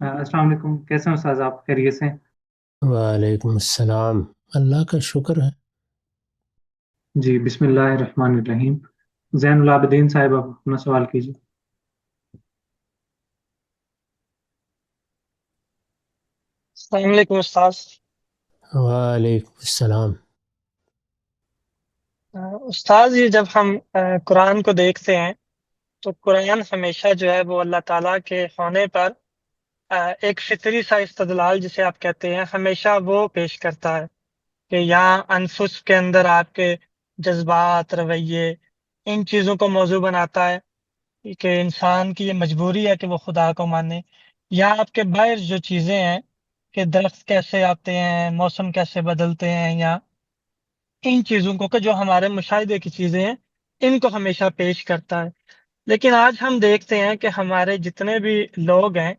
السلام علیکم، کیسے ہیں استاذ؟ آپ خیریت سے ہیں؟ وعلیکم السلام۔ اللہ کا شکر ہے۔ جی، بسم اللہ الرحمن الرحیم۔ زین العابدین صاحب، آپ اپنا سوال کیجیے۔ السلام علیکم استاذ۔ وعلیکم السلام۔ استاذ یہ جب ہم قرآن کو دیکھتے ہیں تو قرآن ہمیشہ جو ہے وہ اللہ تعالیٰ کے ہونے پر ایک فطری سا استدلال جسے آپ کہتے ہیں ہمیشہ وہ پیش کرتا ہے کہ یہاں انفس کے اندر آپ کے جذبات، رویے، ان چیزوں کو موضوع بناتا ہے کہ انسان کی یہ مجبوری ہے کہ وہ خدا کو مانے، یا آپ کے باہر جو چیزیں ہیں کہ درخت کیسے آتے ہیں، موسم کیسے بدلتے ہیں، یا ان چیزوں کو کہ جو ہمارے مشاہدے کی چیزیں ہیں ان کو ہمیشہ پیش کرتا ہے۔ لیکن آج ہم دیکھتے ہیں کہ ہمارے جتنے بھی لوگ ہیں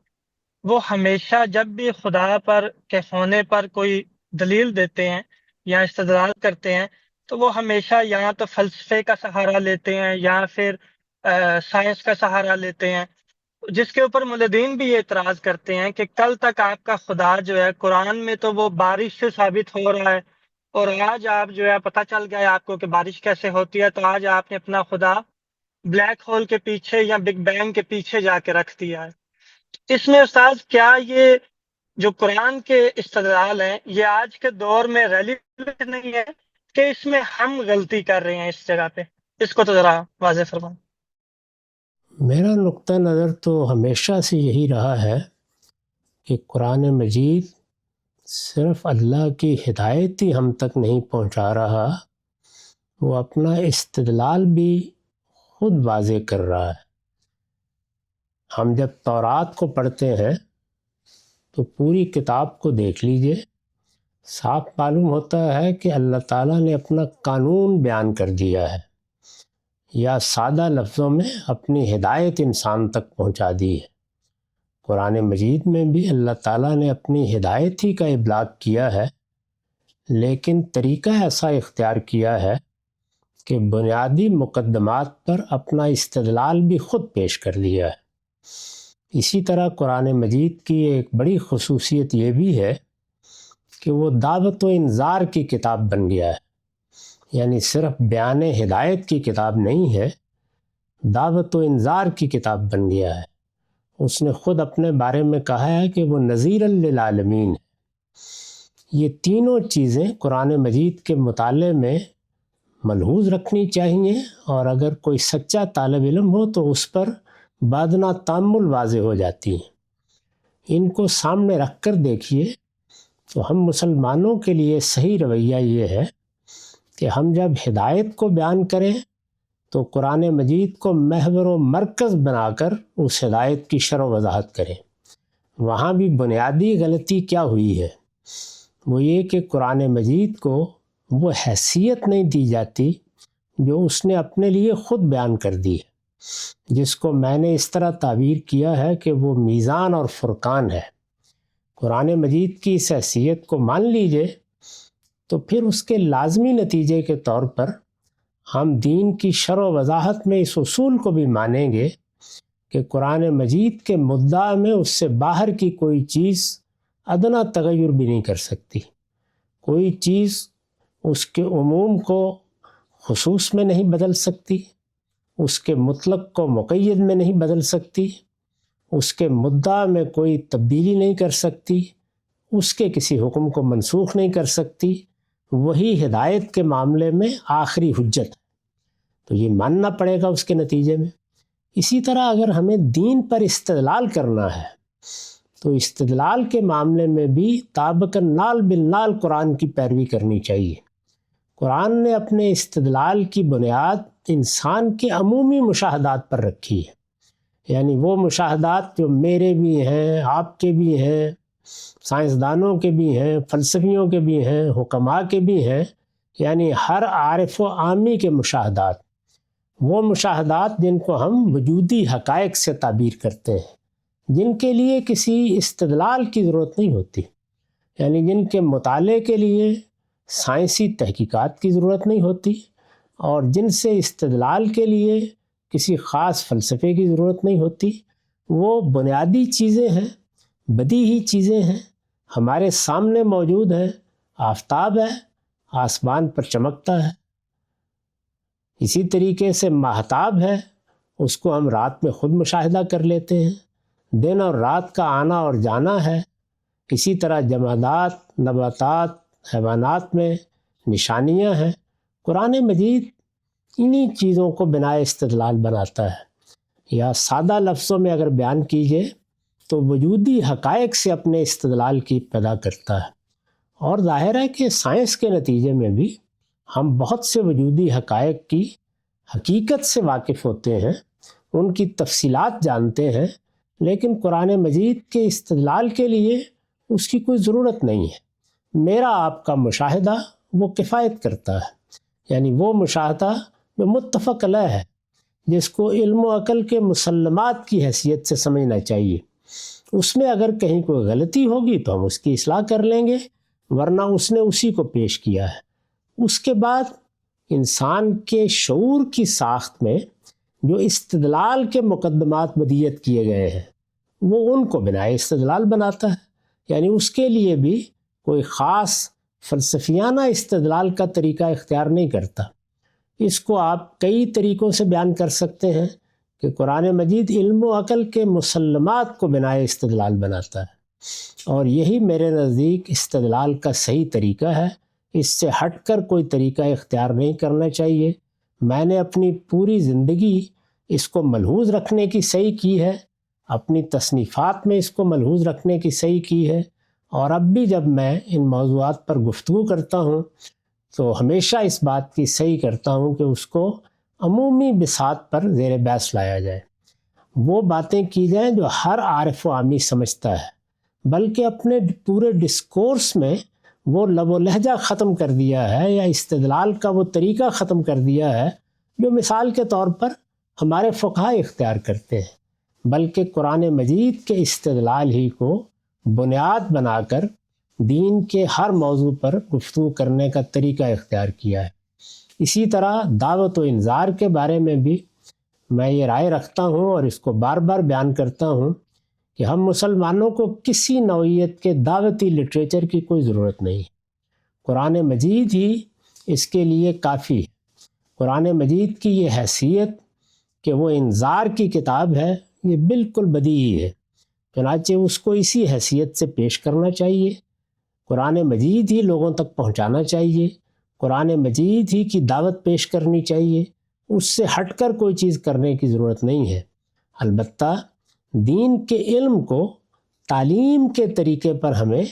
وہ ہمیشہ جب بھی خدا پر کے ہونے پر کوئی دلیل دیتے ہیں یا استدلال کرتے ہیں تو وہ ہمیشہ یا تو فلسفے کا سہارا لیتے ہیں یا پھر سائنس کا سہارا لیتے ہیں، جس کے اوپر ملحدین بھی یہ اعتراض کرتے ہیں کہ کل تک آپ کا خدا جو ہے قرآن میں تو وہ بارش سے ثابت ہو رہا ہے، اور آج آپ جو ہے پتہ چل گیا ہے آپ کو کہ بارش کیسے ہوتی ہے، تو آج آپ نے اپنا خدا بلیک ہول کے پیچھے یا بگ بینگ کے پیچھے جا کے رکھ دیا ہے۔ اس میں استاذ کیا یہ جو قرآن کے استدلال ہیں یہ آج کے دور میں ریلیونٹ نہیں ہے کہ اس میں ہم غلطی کر رہے ہیں اس جگہ پہ؟ اس کو تو ذرا واضح فرمائیں۔ میرا نقطہ نظر تو ہمیشہ سے یہی رہا ہے کہ قرآن مجید صرف اللہ کی ہدایت ہی ہم تک نہیں پہنچا رہا، وہ اپنا استدلال بھی خود واضح کر رہا ہے۔ ہم جب تورات کو پڑھتے ہیں تو پوری کتاب کو دیکھ لیجئے، صاف معلوم ہوتا ہے کہ اللہ تعالیٰ نے اپنا قانون بیان کر دیا ہے، یا سادہ لفظوں میں اپنی ہدایت انسان تک پہنچا دی ہے۔ قرآن مجید میں بھی اللہ تعالیٰ نے اپنی ہدایت ہی کا ابلاغ کیا ہے، لیکن طریقہ ایسا اختیار کیا ہے کہ بنیادی مقدمات پر اپنا استدلال بھی خود پیش کر دیا ہے۔ اسی طرح قرآن مجید کی ایک بڑی خصوصیت یہ بھی ہے کہ وہ دعوت و انذار کی کتاب بن گیا ہے، یعنی صرف بیان ہدایت کی کتاب نہیں ہے، دعوت و انذار کی کتاب بن گیا ہے۔ اس نے خود اپنے بارے میں کہا ہے کہ وہ نذیر للعالمین ہے۔ یہ تینوں چیزیں قرآن مجید کے مطالعے میں ملحوظ رکھنی چاہیے، اور اگر کوئی سچا طالب علم ہو تو اس پر بادنا تامل واضح ہو جاتی ہیں۔ ان کو سامنے رکھ کر دیکھیے تو ہم مسلمانوں کے لیے صحیح رویہ یہ ہے کہ ہم جب ہدایت کو بیان کریں تو قرآن مجید کو محور و مرکز بنا کر اس ہدایت کی شرح و وضاحت کریں۔ وہاں بھی بنیادی غلطی کیا ہوئی ہے، وہ یہ کہ قرآن مجید کو وہ حیثیت نہیں دی جاتی جو اس نے اپنے لیے خود بیان کر دی ہے، جس کو میں نے اس طرح تعبیر کیا ہے کہ وہ میزان اور فرقان ہے۔ قرآن مجید کی اس حیثیت کو مان لیجئے تو پھر اس کے لازمی نتیجے کے طور پر ہم دین کی شرح و وضاحت میں اس اصول کو بھی مانیں گے کہ قرآن مجید کے مدعا میں اس سے باہر کی کوئی چیز ادنا تغیر بھی نہیں کر سکتی۔ کوئی چیز اس کے عموم کو خصوص میں نہیں بدل سکتی، اس کے مطلق کو مقید میں نہیں بدل سکتی، اس کے مدعا میں کوئی تبدیلی نہیں کر سکتی، اس کے کسی حکم کو منسوخ نہیں کر سکتی۔ وہی ہدایت کے معاملے میں آخری حجت ہے، تو یہ ماننا پڑے گا اس کے نتیجے میں۔ اسی طرح اگر ہمیں دین پر استدلال کرنا ہے تو استدلال کے معاملے میں بھی طابقاً نال بالنال قرآن کی پیروی کرنی چاہیے۔ قرآن نے اپنے استدلال کی بنیاد انسان کے عمومی مشاہدات پر رکھی ہے، یعنی وہ مشاہدات جو میرے بھی ہیں، آپ کے بھی ہیں، سائنسدانوں کے بھی ہیں، فلسفیوں کے بھی ہیں، حکماء کے بھی ہیں، یعنی ہر عارف و عامی کے مشاہدات، وہ مشاہدات جن کو ہم وجودی حقائق سے تعبیر کرتے ہیں، جن کے لیے کسی استدلال کی ضرورت نہیں ہوتی، یعنی جن کے مطالعے کے لیے سائنسی تحقیقات کی ضرورت نہیں ہوتی، اور جن سے استدلال کے لیے کسی خاص فلسفے کی ضرورت نہیں ہوتی۔ وہ بنیادی چیزیں ہیں بدی ہی چیزیں ہیں، ہمارے سامنے موجود ہیں۔ آفتاب ہے، آسمان پر چمکتا ہے، اسی طریقے سے ماہتاب ہے، اس کو ہم رات میں خود مشاہدہ کر لیتے ہیں۔ دن اور رات کا آنا اور جانا ہے، اسی طرح جمادات، نباتات، حیوانات میں نشانیاں ہیں۔ قرآن مجید انہی چیزوں کو بنا استدلال بناتا ہے، یا سادہ لفظوں میں اگر بیان کیجئے تو وجودی حقائق سے اپنے استدلال کی پیدا کرتا ہے۔ اور ظاہر ہے کہ سائنس کے نتیجے میں بھی ہم بہت سے وجودی حقائق کی حقیقت سے واقف ہوتے ہیں، ان کی تفصیلات جانتے ہیں، لیکن قرآن مجید کے استدلال کے لیے اس کی کوئی ضرورت نہیں ہے۔ میرا آپ کا مشاہدہ وہ کفایت کرتا ہے، یعنی وہ مشاہدہ جو متفق علیہ ہے، جس کو علم و عقل کے مسلمات کی حیثیت سے سمجھنا چاہیے۔ اس میں اگر کہیں کوئی غلطی ہوگی تو ہم اس کی اصلاح کر لیں گے، ورنہ اس نے اسی کو پیش کیا ہے۔ اس کے بعد انسان کے شعور کی ساخت میں جو استدلال کے مقدمات بدیت کیے گئے ہیں، وہ ان کو بنا استدلال بناتا ہے، یعنی اس کے لیے بھی کوئی خاص فلسفیانہ استدلال کا طریقہ اختیار نہیں کرتا۔ اس کو آپ کئی طریقوں سے بیان کر سکتے ہیں کہ قرآن مجید علم و عقل کے مسلمات کو بنا استدلال بناتا ہے، اور یہی میرے نزدیک استدلال کا صحیح طریقہ ہے۔ اس سے ہٹ کر کوئی طریقہ اختیار نہیں کرنا چاہیے۔ میں نے اپنی پوری زندگی اس کو ملحوظ رکھنے کی صحیح کی ہے، اپنی تصنیفات میں اس کو ملحوظ رکھنے کی صحیح کی ہے، اور اب بھی جب میں ان موضوعات پر گفتگو کرتا ہوں تو ہمیشہ اس بات کی صحیح کرتا ہوں کہ اس کو عمومی بساط پر زیر بحث لایا جائے، وہ باتیں کی جائیں جو ہر عارف و عامی سمجھتا ہے، بلکہ اپنے پورے ڈسکورس میں وہ لب و لہجہ ختم کر دیا ہے، یا استدلال کا وہ طریقہ ختم کر دیا ہے جو مثال کے طور پر ہمارے فقہاء اختیار کرتے ہیں، بلکہ قرآن مجید کے استدلال ہی کو بنیاد بنا کر دین کے ہر موضوع پر گفتگو کرنے کا طریقہ اختیار کیا ہے۔ اسی طرح دعوت و انذار کے بارے میں بھی میں یہ رائے رکھتا ہوں، اور اس کو بار بار بیان کرتا ہوں کہ ہم مسلمانوں کو کسی نوعیت کے دعوتی لٹریچر کی کوئی ضرورت نہیں ہے۔ قرآن مجید ہی اس کے لیے کافی ہے۔ قرآن مجید کی یہ حیثیت کہ وہ انذار کی کتاب ہے، یہ بالکل بدیہی ہے، چنانچہ اس کو اسی حیثیت سے پیش کرنا چاہیے۔ قرآن مجید ہی لوگوں تک پہنچانا چاہیے، قرآن مجید ہی کی دعوت پیش کرنی چاہیے، اس سے ہٹ کر کوئی چیز کرنے کی ضرورت نہیں ہے۔ البتہ دین کے علم کو تعلیم کے طریقے پر ہمیں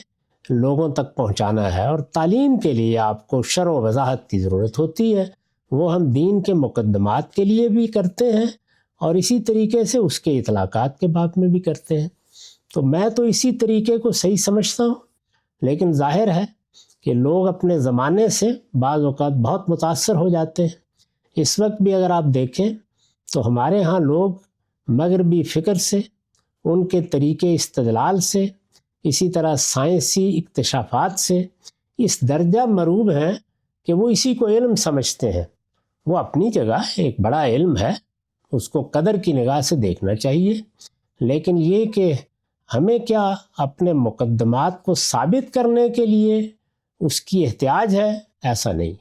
لوگوں تک پہنچانا ہے، اور تعلیم کے لیے آپ کو شرح و وضاحت کی ضرورت ہوتی ہے، وہ ہم دین کے مقدمات کے لیے بھی کرتے ہیں، اور اسی طریقے سے اس کے اطلاقات کے باب میں بھی کرتے ہیں۔ تو میں تو اسی طریقے کو صحیح سمجھتا ہوں، لیکن ظاہر ہے کہ لوگ اپنے زمانے سے بعض اوقات بہت متاثر ہو جاتے ہیں۔ اس وقت بھی اگر آپ دیکھیں تو ہمارے ہاں لوگ مغربی فکر سے، ان کے طریقے استدلال سے، اسی طرح سائنسی اکتشافات سے اس درجہ مروب ہیں کہ وہ اسی کو علم سمجھتے ہیں۔ وہ اپنی جگہ ایک بڑا علم ہے، اس کو قدر کی نگاہ سے دیکھنا چاہیے، لیکن یہ کہ ہمیں کیا اپنے مقدمات کو ثابت کرنے کے لیے اس کی احتیاج ہے، ایسا نہیں۔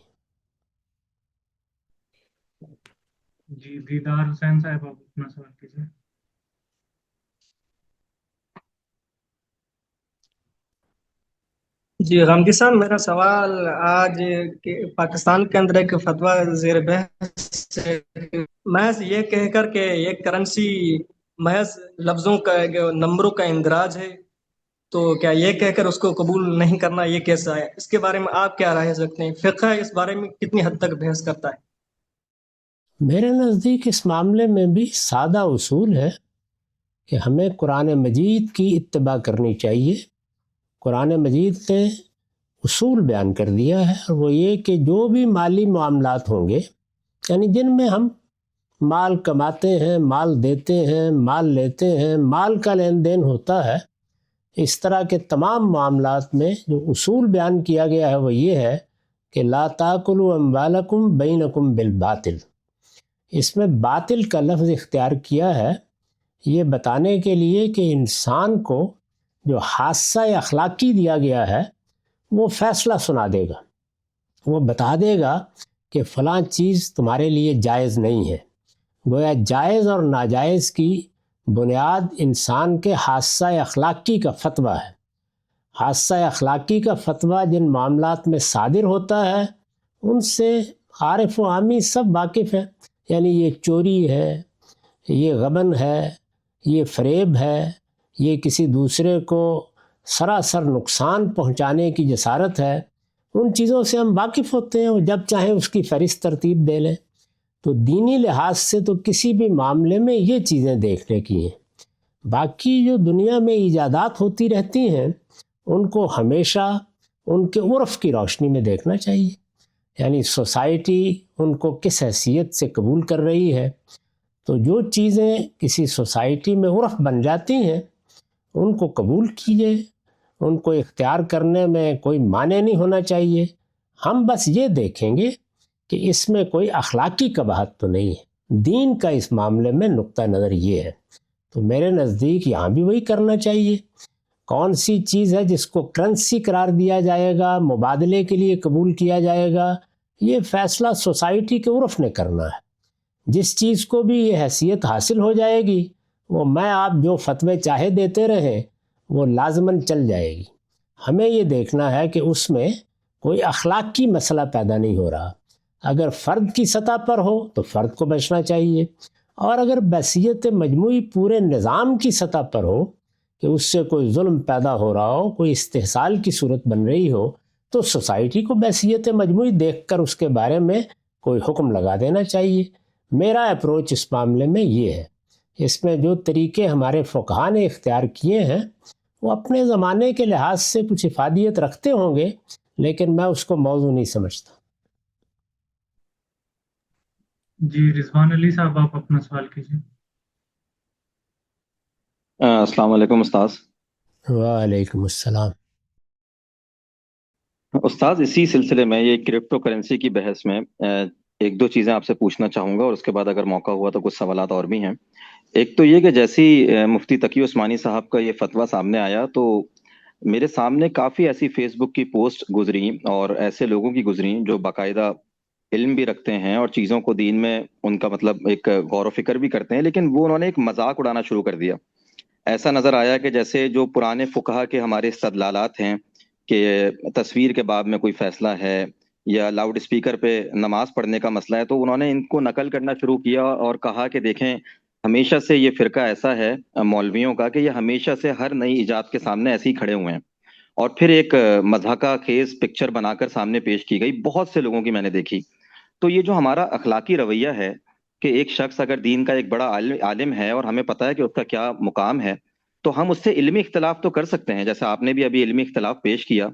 جی دیدار حسین صاحب، آپ اپنا سوال کیجیے۔ جی غامدی صاحب، میرا سوال آج پاکستان کے اندر ایک فتویٰ زیر بحث ہے، محض یہ کہہ کر کہ یہ کرنسی محض لفظوں کا نمبروں کا اندراج ہے، تو کیا یہ کہہ کر اس کو قبول نہیں کرنا یہ کیسا ہے؟ اس کے بارے میں آپ کیا رائے رکھتے ہیں؟ فقہ اس بارے میں کتنی حد تک بحث کرتا ہے؟ میرے نزدیک اس معاملے میں بھی سادہ اصول ہے کہ ہمیں قرآن مجید کی اتباع کرنی چاہیے۔ قرآن مجید نے اصول بیان کر دیا ہے، اور وہ یہ کہ جو بھی مالی معاملات ہوں گے، یعنی جن میں ہم مال کماتے ہیں، مال دیتے ہیں، مال لیتے ہیں، مال کا لین دین ہوتا ہے، اس طرح کے تمام معاملات میں جو اصول بیان کیا گیا ہے وہ یہ ہے کہ لا تاکلوا اموالکم بینکم بالباطل۔ اس میں باطل کا لفظ اختیار کیا ہے یہ بتانے کے لیے کہ انسان کو جو حادثہ اخلاقی دیا گیا ہے وہ فیصلہ سنا دے گا، وہ بتا دے گا کہ فلاں چیز تمہارے لیے جائز نہیں ہے۔ گویا جائز اور ناجائز کی بنیاد انسان کے حادثہ اخلاقی کا فتویٰ ہے۔ حادثہ اخلاقی کا فتویٰ جن معاملات میں صادر ہوتا ہے ان سے عارف و عامی سب واقف ہیں، یعنی یہ چوری ہے، یہ غبن ہے، یہ فریب ہے، یہ کسی دوسرے کو سراسر نقصان پہنچانے کی جسارت ہے، ان چیزوں سے ہم واقف ہوتے ہیں اور جب چاہیں اس کی فہرست ترتیب دے لیں۔ تو دینی لحاظ سے تو کسی بھی معاملے میں یہ چیزیں دیکھنے کی ہیں۔ باقی جو دنیا میں ایجادات ہوتی رہتی ہیں ان کو ہمیشہ ان کے عرف کی روشنی میں دیکھنا چاہیے، یعنی سوسائٹی ان کو کس حیثیت سے قبول کر رہی ہے۔ تو جو چیزیں کسی سوسائٹی میں عرف بن جاتی ہیں ان کو قبول کیجیے، ان کو اختیار کرنے میں کوئی معنی نہیں ہونا چاہیے۔ ہم بس یہ دیکھیں گے کہ اس میں کوئی اخلاقی قباحت تو نہیں ہے۔ دین کا اس معاملے میں نقطہ نظر یہ ہے، تو میرے نزدیک یہاں بھی وہی کرنا چاہیے۔ کون سی چیز ہے جس کو کرنسی قرار دیا جائے گا، مبادلے کے لیے قبول کیا جائے گا، یہ فیصلہ سوسائٹی کے عرف نے کرنا ہے۔ جس چیز کو بھی یہ حیثیت حاصل ہو جائے گی وہ میں آپ جو فتوے چاہے دیتے رہیں وہ لازماً چل جائے گی۔ ہمیں یہ دیکھنا ہے کہ اس میں کوئی اخلاق کی مسئلہ پیدا نہیں ہو رہا۔ اگر فرد کی سطح پر ہو تو فرد کو بچنا چاہیے، اور اگر بحثیت مجموعی پورے نظام کی سطح پر ہو کہ اس سے کوئی ظلم پیدا ہو رہا ہو، کوئی استحصال کی صورت بن رہی ہو، تو سوسائٹی کو بحثیت مجموعی دیکھ کر اس کے بارے میں کوئی حکم لگا دینا چاہیے۔ میرا اپروچ اس معاملے میں یہ ہے۔ اس میں جو طریقے ہمارے فقہاء نے اختیار کیے ہیں وہ اپنے زمانے کے لحاظ سے کچھ افادیت رکھتے ہوں گے، لیکن میں اس کو موضوع نہیں سمجھتا۔ جی رضوان علی صاحب، آپ اپنا سوال کیجیے۔ السلام علیکم استاذ۔ وعلیکم السلام۔ استاذ اسی سلسلے میں یہ کرپٹو کرنسی کی بحث میں ایک دو چیزیں آپ سے پوچھنا چاہوں گا، اور اس کے بعد اگر موقع ہوا تو کچھ سوالات اور بھی ہیں۔ ایک تو یہ کہ جیسی مفتی تقی عثمانی صاحب کا یہ فتویٰ سامنے آیا تو میرے سامنے کافی ایسی فیس بک کی پوسٹ گزری اور ایسے لوگوں کی گزری جو باقاعدہ علم بھی رکھتے ہیں اور چیزوں کو دین میں ان کا مطلب ایک غور و فکر بھی کرتے ہیں، لیکن وہ انہوں نے ایک مذاق اڑانا شروع کر دیا۔ ایسا نظر آیا کہ جیسے جو پرانے فقہا کے ہمارے استدلالات ہیں کہ تصویر کے باب میں کوئی فیصلہ ہے یا لاؤڈ اسپیکر پہ نماز پڑھنے کا مسئلہ ہے، تو انہوں نے ان کو نقل کرنا شروع کیا اور کہا کہ دیکھیں ہمیشہ سے یہ فرقہ ایسا ہے مولویوں کا کہ یہ ہمیشہ سے ہر نئی ایجاد کے سامنے ایسے ہی کھڑے ہوئے ہیں، اور پھر ایک مضحکہ خیز پکچر بنا کر سامنے پیش کی گئی، بہت سے لوگوں کی میں نے دیکھی۔ تو یہ جو ہمارا اخلاقی رویہ ہے کہ ایک شخص اگر دین کا ایک بڑا عالم ہے اور ہمیں پتہ ہے کہ اس کا کیا مقام ہے، تو ہم اس سے علمی اختلاف تو کر سکتے ہیں، جیسے آپ نے بھی ابھی علمی اختلاف پیش کیا،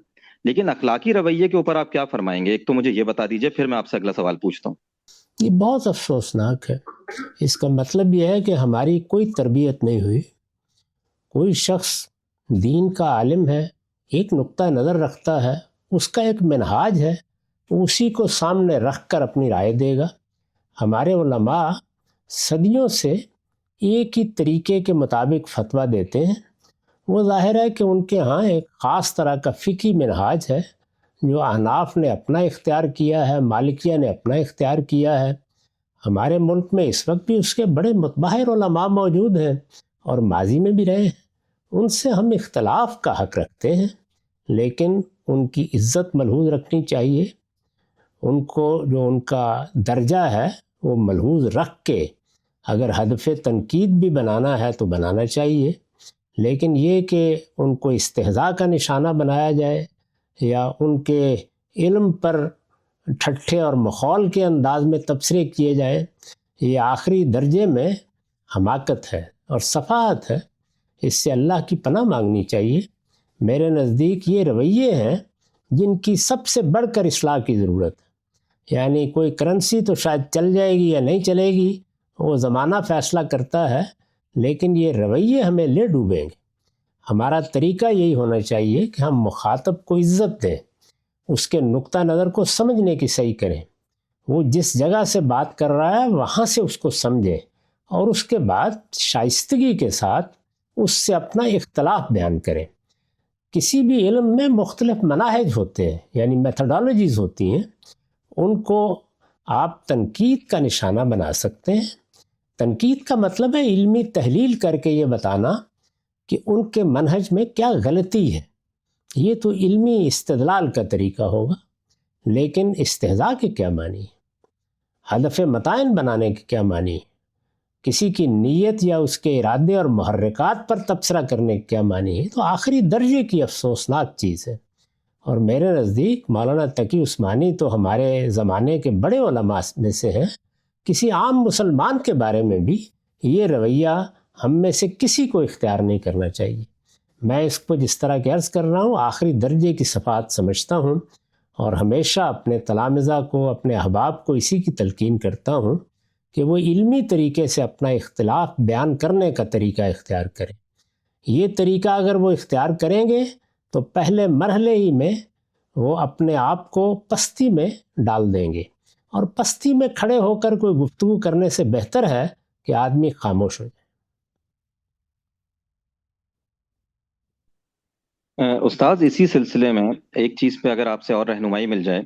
لیکن اخلاقی رویے کے اوپر آپ کیا فرمائیں گے؟ ایک تو مجھے یہ بتا دیجئے، پھر میں آپ سے اگلا سوال پوچھتا ہوں۔ یہ بہت افسوسناک ہے۔ اس کا مطلب یہ ہے کہ ہماری کوئی تربیت نہیں ہوئی۔ کوئی شخص دین کا عالم ہے، ایک نقطہ نظر رکھتا ہے، اس کا ایک منہاج ہے، اسی کو سامنے رکھ کر اپنی رائے دے گا۔ ہمارے علماء صدیوں سے ایک ہی طریقے کے مطابق فتویٰ دیتے ہیں۔ وہ ظاہر ہے کہ ان کے ہاں ایک خاص طرح کا فقہی منہاج ہے جو احناف نے اپنا اختیار کیا ہے، مالکیہ نے اپنا اختیار کیا ہے۔ ہمارے ملک میں اس وقت بھی اس کے بڑے متبحر علماء موجود ہیں اور ماضی میں بھی رہے ہیں۔ ان سے ہم اختلاف کا حق رکھتے ہیں، لیکن ان کی عزت ملحوظ رکھنی چاہیے۔ ان کو جو ان کا درجہ ہے وہ ملحوظ رکھ کے اگر ہدف تنقید بھی بنانا ہے تو بنانا چاہیے، لیکن یہ کہ ان کو استہزاء کا نشانہ بنایا جائے یا ان کے علم پر ٹھٹھے اور مخول کے انداز میں تبصرے کیے جائیں، یہ آخری درجے میں حماقت ہے اور سفاہت ہے۔ اس سے اللہ کی پناہ مانگنی چاہیے۔ میرے نزدیک یہ رویے ہیں جن کی سب سے بڑھ کر اصلاح کی ضرورت ہے۔ یعنی کوئی کرنسی تو شاید چل جائے گی یا نہیں چلے گی، وہ زمانہ فیصلہ کرتا ہے، لیکن یہ رویے ہمیں لے ڈوبیں گے۔ ہمارا طریقہ یہی ہونا چاہیے کہ ہم مخاطب کو عزت دیں، اس کے نقطہ نظر کو سمجھنے کی صحیح کریں، وہ جس جگہ سے بات کر رہا ہے وہاں سے اس کو سمجھیں، اور اس کے بعد شائستگی کے ساتھ اس سے اپنا اختلاف بیان کریں۔ کسی بھی علم میں مختلف مناہج ہوتے ہیں، یعنی میتھڈالوجیز ہوتی ہیں، ان کو آپ تنقید کا نشانہ بنا سکتے ہیں۔ تنقید کا مطلب ہے علمی تحلیل کر کے یہ بتانا کہ ان کے منہج میں کیا غلطی ہے، یہ تو علمی استدلال کا طریقہ ہوگا۔ لیکن استہزاء کے کیا معنی ہے؟ ہدف متعین بنانے کے کیا معنی ہے؟ کسی کی نیت یا اس کے ارادے اور محرکات پر تبصرہ کرنے کے کیا معنی ہے؟ تو آخری درجے کی افسوسناک چیز ہے۔ اور میرے نزدیک مولانا تقی عثمانی تو ہمارے زمانے کے بڑے علماء میں سے ہیں، کسی عام مسلمان کے بارے میں بھی یہ رویہ ہم میں سے کسی کو اختیار نہیں کرنا چاہیے۔ میں اس کو جس طرح کہ عرض کر رہا ہوں آخری درجے کی صفات سمجھتا ہوں، اور ہمیشہ اپنے تلامذہ کو، اپنے احباب کو اسی کی تلقین کرتا ہوں کہ وہ علمی طریقے سے اپنا اختلاف بیان کرنے کا طریقہ اختیار کریں۔ یہ طریقہ اگر وہ اختیار کریں گے تو پہلے مرحلے ہی میں وہ اپنے آپ کو پستی میں ڈال دیں گے، اور پستی میں کھڑے ہو کر کوئی گفتگو کرنے سے بہتر ہے کہ آدمی خاموش ہو جائے۔ استاذ اسی سلسلے میں ایک چیز پہ اگر آپ سے اور رہنمائی مل جائے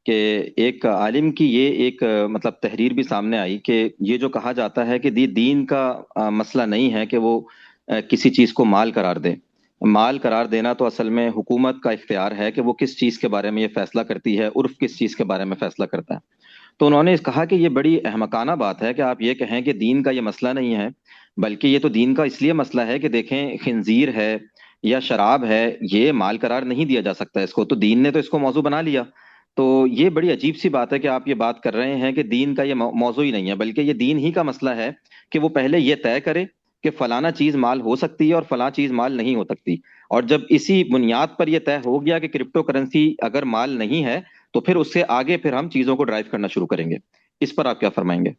کہ ایک عالم کی یہ ایک مطلب تحریر بھی سامنے آئی کہ یہ جو کہا جاتا ہے کہ دین کا مسئلہ نہیں ہے کہ وہ کسی چیز کو مال قرار دے۔ مال قرار دینا تو اصل میں حکومت کا اختیار ہے کہ وہ کس چیز کے بارے میں یہ فیصلہ کرتی ہے، عرف کس چیز کے بارے میں فیصلہ کرتا ہے۔ تو انہوں نے کہا کہ یہ بڑی احمقانہ بات ہے کہ آپ یہ کہیں کہ دین کا یہ مسئلہ نہیں ہے، بلکہ یہ تو دین کا اس لیے مسئلہ ہے کہ دیکھیں خنزیر ہے یا شراب ہے، یہ مال قرار نہیں دیا جا سکتا اس کو، تو دین نے تو اس کو موضوع بنا لیا۔ تو یہ بڑی عجیب سی بات ہے کہ آپ یہ بات کر رہے ہیں کہ دین کا یہ موضوع ہی نہیں ہے، بلکہ یہ دین ہی کا مسئلہ ہے کہ وہ پہلے یہ طے کرے کہ فلانا چیز مال ہو سکتی ہے اور فلاں چیز مال نہیں ہو سکتی، اور جب اسی بنیاد پر یہ طے ہو گیا کہ کرپٹو کرنسی اگر مال نہیں ہے تو پھر اس سے آگے پھر ہم چیزوں کو ڈرائیو کرنا شروع کریں گے۔ اس پر آپ کیا فرمائیں گے؟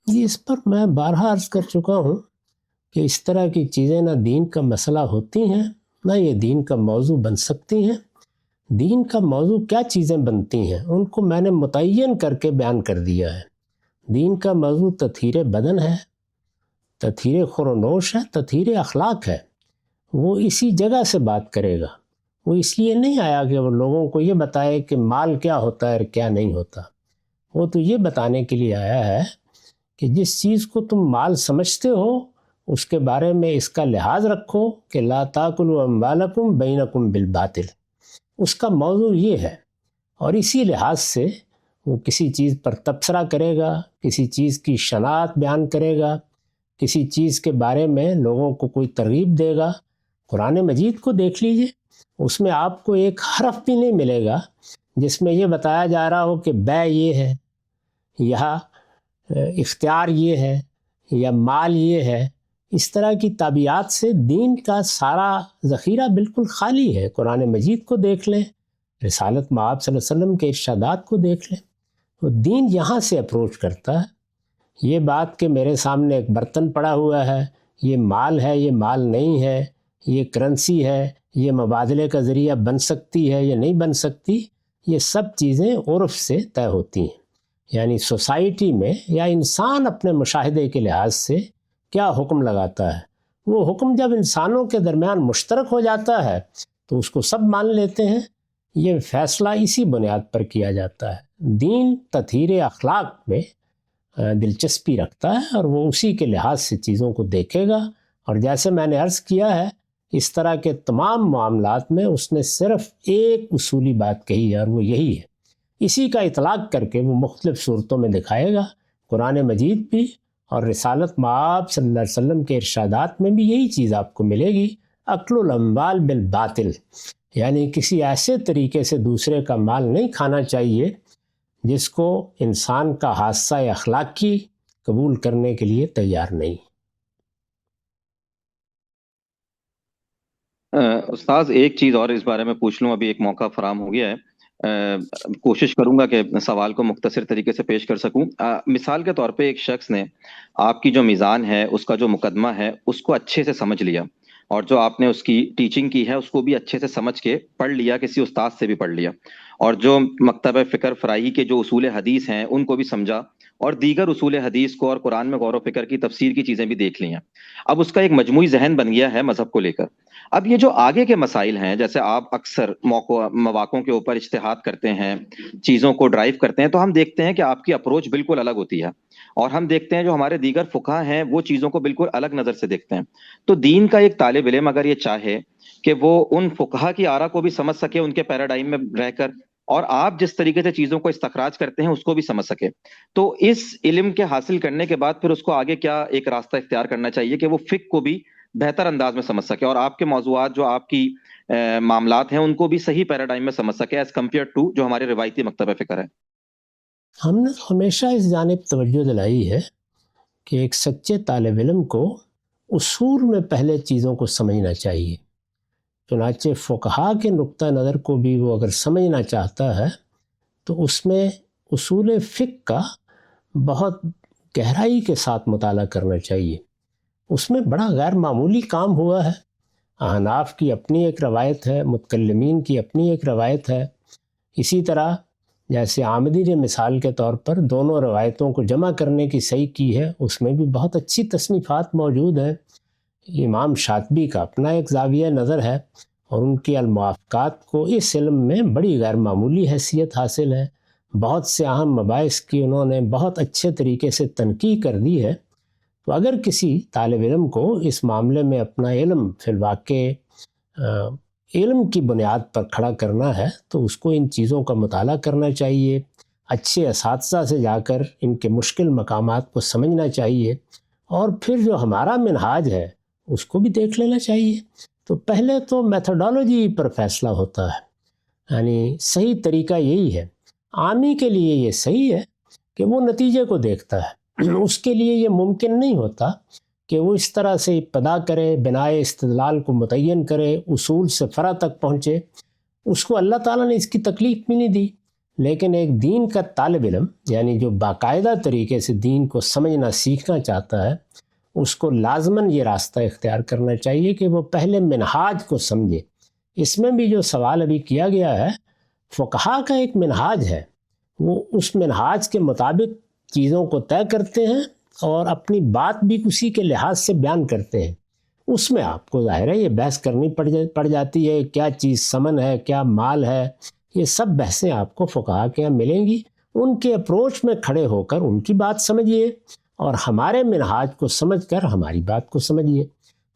اس پر میں بارہا عرض کر چکا ہوں کہ اس طرح کی چیزیں نہ دین کا مسئلہ ہوتی ہیں، نہ یہ دین کا موضوع بن سکتی ہیں۔ دین کا موضوع کیا چیزیں بنتی ہیں ان کو میں نے متعین کر کے بیان کر دیا ہے۔ دین کا موضوع تطہیر بدن ہے، تطہیر خورونوش ہے، تطہیر اخلاق ہے۔ وہ اسی جگہ سے بات کرے گا۔ وہ اس لیے نہیں آیا کہ وہ لوگوں کو یہ بتائے کہ مال کیا ہوتا ہے اور کیا نہیں ہوتا۔ وہ تو یہ بتانے کے لیے آیا ہے کہ جس چیز کو تم مال سمجھتے ہو اس کے بارے میں اس کا لحاظ رکھو کہ لا تاکلوا اموالکم بینکم بالباطل۔ اس کا موضوع یہ ہے، اور اسی لحاظ سے وہ کسی چیز پر تبصرہ کرے گا، کسی چیز کی شناعت بیان کرے گا، کسی چیز کے بارے میں لوگوں کو کوئی ترغیب دے گا۔ قرآن مجید کو دیکھ لیجئے، اس میں آپ کو ایک حرف بھی نہیں ملے گا جس میں یہ بتایا جا رہا ہو کہ بیع یہ ہے، یا اختیار یہ ہے، یا مال یہ ہے۔ اس طرح کی تعبیرات سے دین کا سارا ذخیرہ بالکل خالی ہے۔ قرآن مجید کو دیکھ لیں، رسالت مآب صلی اللہ علیہ وسلم کے ارشادات کو دیکھ لیں، تو دین یہاں سے اپروچ کرتا ہے۔ یہ بات کہ میرے سامنے ایک برتن پڑا ہوا ہے، یہ مال ہے، یہ مال نہیں ہے، یہ کرنسی ہے، یہ مبادلے کا ذریعہ بن سکتی ہے یا نہیں بن سکتی، یہ سب چیزیں عرف سے طے ہوتی ہیں۔ یعنی سوسائٹی میں یا انسان اپنے مشاہدے کے لحاظ سے کیا حکم لگاتا ہے، وہ حکم جب انسانوں کے درمیان مشترک ہو جاتا ہے تو اس کو سب مان لیتے ہیں۔ یہ فیصلہ اسی بنیاد پر کیا جاتا ہے۔ دین تطہیر اخلاق میں دلچسپی رکھتا ہے، اور وہ اسی کے لحاظ سے چیزوں کو دیکھے گا۔ اور جیسے میں نے عرض کیا ہے، اس طرح کے تمام معاملات میں اس نے صرف ایک اصولی بات کہی ہے، اور وہ یہی ہے۔ اسی کا اطلاق کر کے وہ مختلف صورتوں میں دکھائے گا۔ قرآن مجید بھی اور رسالت مآب صلی اللہ علیہ وسلم کے ارشادات میں بھی یہی چیز آپ کو ملے گی، اکل الاموال بالباطل، یعنی کسی ایسے طریقے سے دوسرے کا مال نہیں کھانا چاہیے جس کو انسان کا حادثہ اخلاقی قبول کرنے کے لیے تیار نہیں۔ استاذ ایک چیز اور اس بارے میں پوچھ لوں، ابھی ایک موقع فراہم ہو گیا ہے، کوشش کروں گا کہ سوال کو مختصر طریقے سے پیش کر سکوں۔ مثال کے طور پہ ایک شخص نے آپ کی جو میزان ہے، اس کا جو مقدمہ ہے، اس کو اچھے سے سمجھ لیا، اور جو آپ نے اس کی ٹیچنگ کی ہے اس کو بھی اچھے سے سمجھ کے پڑھ لیا، کسی استاد سے بھی پڑھ لیا، اور جو مکتبہ فکر فراہی کے جو اصول حدیث ہیں ان کو بھی سمجھا اور دیگر اصول حدیث کو اور قرآن میں غور و فکر کی تفسیر کی چیزیں بھی دیکھ لی ہیں. اب اس کا ایک مجموعی ذہن بن گیا ہے مذہب کو لے کر. اب یہ جو آگے کے مسائل ہیں، جیسے آپ اکثر مواقعوں کے اوپر اجتہاد کرتے ہیں، چیزوں کو ڈرائیو کرتے ہیں، تو ہم دیکھتے ہیں کہ آپ کی اپروچ بالکل الگ ہوتی ہے، اور ہم دیکھتے ہیں جو ہمارے دیگر فقہا ہیں وہ چیزوں کو بالکل الگ نظر سے دیکھتے ہیں. تو دین کا ایک طالب علم اگر یہ چاہے کہ وہ ان فقہا کی آرا کو بھی سمجھ سکے ان کے پیراڈائم میں رہ کر، اور آپ جس طریقے سے چیزوں کو استخراج کرتے ہیں اس کو بھی سمجھ سکے، تو اس علم کے حاصل کرنے کے بعد پھر اس کو آگے کیا ایک راستہ اختیار کرنا چاہیے کہ وہ فقہ کو بھی بہتر انداز میں سمجھ سکے، اور آپ کے موضوعات جو آپ کی معاملات ہیں ان کو بھی صحیح پیراڈائم میں سمجھ سکے ایز کمپیئر ٹو جو ہمارے روایتی مکتب فکر ہے. ہم نے ہمیشہ اس جانب توجہ دلائی ہے کہ ایک سچے طالب علم کو اصول میں پہلے چیزوں کو سمجھنا چاہیے. چنانچہ فقہا کے نقطہ نظر کو بھی وہ اگر سمجھنا چاہتا ہے تو اس میں اصول فقہ کا بہت گہرائی کے ساتھ مطالعہ کرنا چاہیے. اس میں بڑا غیر معمولی کام ہوا ہے. احناف کی اپنی ایک روایت ہے، متکلمین کی اپنی ایک روایت ہے. اسی طرح جیسے آمدی نے مثال کے طور پر دونوں روایتوں کو جمع کرنے کی صحیح کی ہے، اس میں بھی بہت اچھی تصنیفات موجود ہیں. امام شاطبی کا اپنا ایک زاویہ نظر ہے، اور ان کی الموافقات کو اس علم میں بڑی غیر معمولی حیثیت حاصل ہے. بہت سے اہم مباحث کی انہوں نے بہت اچھے طریقے سے تنقیح کر دی ہے. تو اگر کسی طالب علم کو اس معاملے میں اپنا علم فی الواقع علم کی بنیاد پر کھڑا کرنا ہے تو اس کو ان چیزوں کا مطالعہ کرنا چاہیے، اچھے اساتذہ سے جا کر ان کے مشکل مقامات کو سمجھنا چاہیے، اور پھر جو ہمارا منہاج ہے اس کو بھی دیکھ لینا چاہیے. تو پہلے تو میتھڈالوجی پر فیصلہ ہوتا ہے، یعنی صحیح طریقہ یہی ہے. عامی کے لیے یہ صحیح ہے کہ وہ نتیجے کو دیکھتا ہے. اس کے لیے یہ ممکن نہیں ہوتا کہ وہ اس طرح سے ابتدا کرے، بنائے استدلال کو متعین کرے، اصول سے فرع تک پہنچے. اس کو اللہ تعالیٰ نے اس کی تکلیف بھی نہیں دی. لیکن ایک دین کا طالب علم، یعنی جو باقاعدہ طریقے سے دین کو سمجھنا سیکھنا چاہتا ہے، اس کو لازماً یہ راستہ اختیار کرنا چاہیے کہ وہ پہلے منہاج کو سمجھے. اس میں بھی جو سوال ابھی کیا گیا ہے، فقہا کا ایک منہاج ہے، وہ اس منہاج کے مطابق چیزوں کو طے کرتے ہیں اور اپنی بات بھی اسی کے لحاظ سے بیان کرتے ہیں. اس میں آپ کو ظاہر ہے یہ بحث کرنی پڑ جاتی ہے، کیا چیز ثمن ہے، کیا مال ہے. یہ سب بحثیں آپ کو فقہا کے یہاں ملیں گی. ان کے اپروچ میں کھڑے ہو کر ان کی بات سمجھیے، اور ہمارے منہاج کو سمجھ کر ہماری بات کو سمجھیے.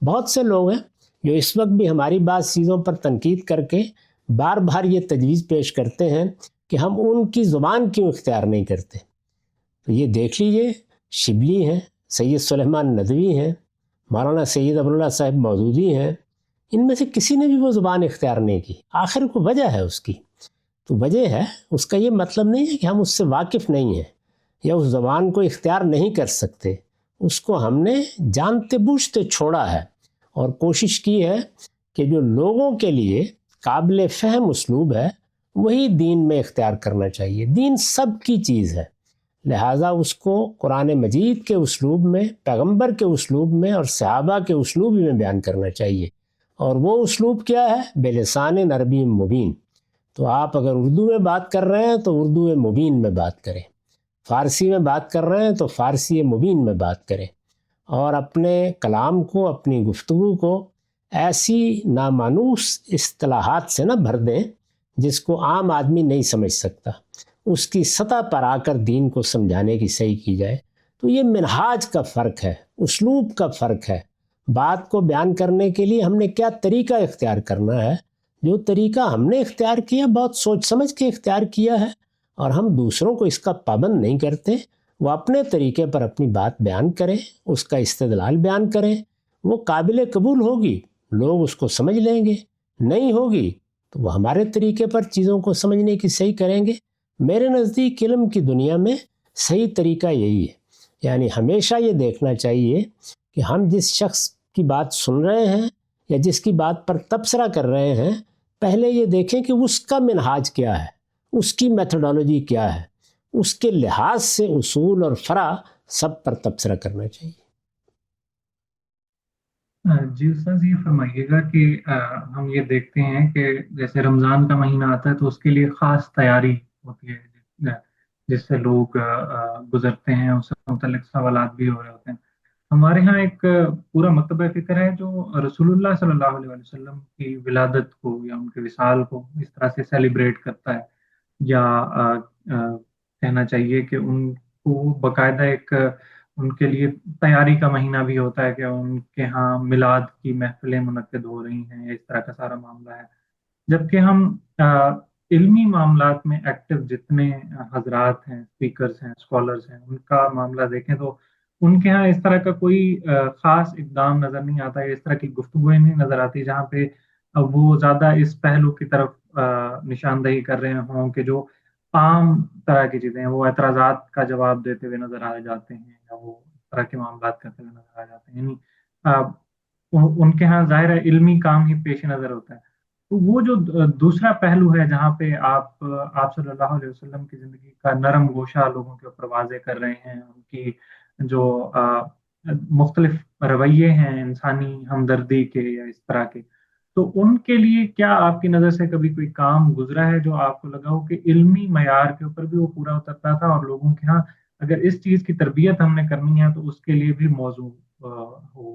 بہت سے لوگ ہیں جو اس وقت بھی ہماری بات چیزوں پر تنقید کر کے بار بار یہ تجویز پیش کرتے ہیں کہ ہم ان کی زبان کیوں اختیار نہیں کرتے. تو یہ دیکھ لیجئے، شبلی ہیں، سید سلیمان ندوی ہیں، مولانا سید ابواللہ صاحب مودودی ہیں، ان میں سے کسی نے بھی وہ زبان اختیار نہیں کی. آخر کو وجہ ہے اس کی. تو وجہ ہے، اس کا یہ مطلب نہیں ہے کہ ہم اس سے واقف نہیں ہیں یا اس زبان کو اختیار نہیں کر سکتے. اس کو ہم نے جانتے بوجھتے چھوڑا ہے، اور کوشش کی ہے کہ جو لوگوں کے لیے قابل فہم اسلوب ہے وہی دین میں اختیار کرنا چاہیے. دین سب کی چیز ہے، لہٰذا اس کو قرآن مجید کے اسلوب میں، پیغمبر کے اسلوب میں اور صحابہ کے اسلوب میں بیان کرنا چاہیے. اور وہ اسلوب کیا ہے؟ بلسان عربی مبین. تو آپ اگر اردو میں بات کر رہے ہیں تو اردو مبین میں بات کریں، فارسی میں بات کر رہے ہیں تو فارسی مبین میں بات کریں، اور اپنے کلام کو، اپنی گفتگو کو ایسی نامانوس اصطلاحات سے نہ بھر دیں جس کو عام آدمی نہیں سمجھ سکتا. اس کی سطح پر آ کر دین کو سمجھانے کی صحیح کی جائے. تو یہ منہاج کا فرق ہے، اسلوب کا فرق ہے. بات کو بیان کرنے کے لیے ہم نے کیا طریقہ اختیار کرنا ہے. جو طریقہ ہم نے اختیار کیا بہت سوچ سمجھ کے اختیار کیا ہے، اور ہم دوسروں کو اس کا پابند نہیں کرتے. وہ اپنے طریقے پر اپنی بات بیان کریں، اس کا استدلال بیان کریں. وہ قابل قبول ہوگی، لوگ اس کو سمجھ لیں گے. نہیں ہوگی تو وہ ہمارے طریقے پر چیزوں کو سمجھنے کی صحیح کریں گے. میرے نزدیک علم کی دنیا میں صحیح طریقہ یہی ہے. یعنی ہمیشہ یہ دیکھنا چاہیے کہ ہم جس شخص کی بات سن رہے ہیں یا جس کی بات پر تبصرہ کر رہے ہیں، پہلے یہ دیکھیں کہ اس کا منہاج کیا ہے، اس کی میتھڈالوجی کیا ہے. اس کے لحاظ سے اصول اور فرع سب پر تبصرہ کرنا چاہیے. جی استاذ، یہ فرمائیے گا کہ ہم یہ دیکھتے ہیں کہ جیسے رمضان کا مہینہ آتا ہے تو اس کے لیے خاص تیاری ہوتی ہے، جس سے لوگ گزرتے ہیں، اس سے متعلق سوالات بھی ہو رہے ہوتے ہیں۔ ہمارے ہاں ایک پورا مکتبہ فکر ہے جو رسول اللہ صلی اللہ علیہ وسلم کی ولادت کو یا ان کے وصال کو اس طرح سے سیلیبریٹ کرتا ہے، یا کہنا چاہیے کہ ان کو باقاعدہ ایک ان کے لیے تیاری کا مہینہ بھی ہوتا ہے کہ ان کے ہاں میلاد کی محفلیں منعقد ہو رہی ہیں، اس طرح کا سارا معاملہ ہے۔ جبکہ ہم علمی معاملات میں ایکٹیو جتنے حضرات ہیں، اسپیکرز ہیں، اسکالرز ہیں، ان کا معاملہ دیکھیں تو ان کے ہاں اس طرح کا کوئی خاص اقدام نظر نہیں آتا ہے، اس طرح کی گفتگویں نہیں نظر آتی جہاں پہ وہ زیادہ اس پہلو کی طرف نشاندہی کر رہے ہوں کہ جو عام طرح کی چیزیں ہیں، وہ اعتراضات کا جواب دیتے ہوئے نظر آ جاتے ہیں یا وہ اس طرح کے معاملات کرتے ہوئے نظر آ جاتے ہیں، یعنی ان کے ہاں ظاہر ہے علمی کام ہی پیش نظر ہوتا ہے۔ تو وہ جو دوسرا پہلو ہے جہاں پہ آپ صلی اللہ علیہ وسلم کی زندگی کا نرم گوشہ لوگوں کے اوپر واضح کر رہے ہیں، ان کی جو مختلف رویے ہیں انسانی ہمدردی کے یا اس طرح کے، تو ان کے لیے کیا آپ کی نظر سے کبھی کوئی کام گزرا ہے جو آپ کو لگا ہو کہ علمی معیار کے اوپر بھی وہ پورا اترتا تھا، اور لوگوں کے ہاں اگر اس چیز کی تربیت ہم نے کرنی ہے تو اس کے لیے بھی موضوع ہو،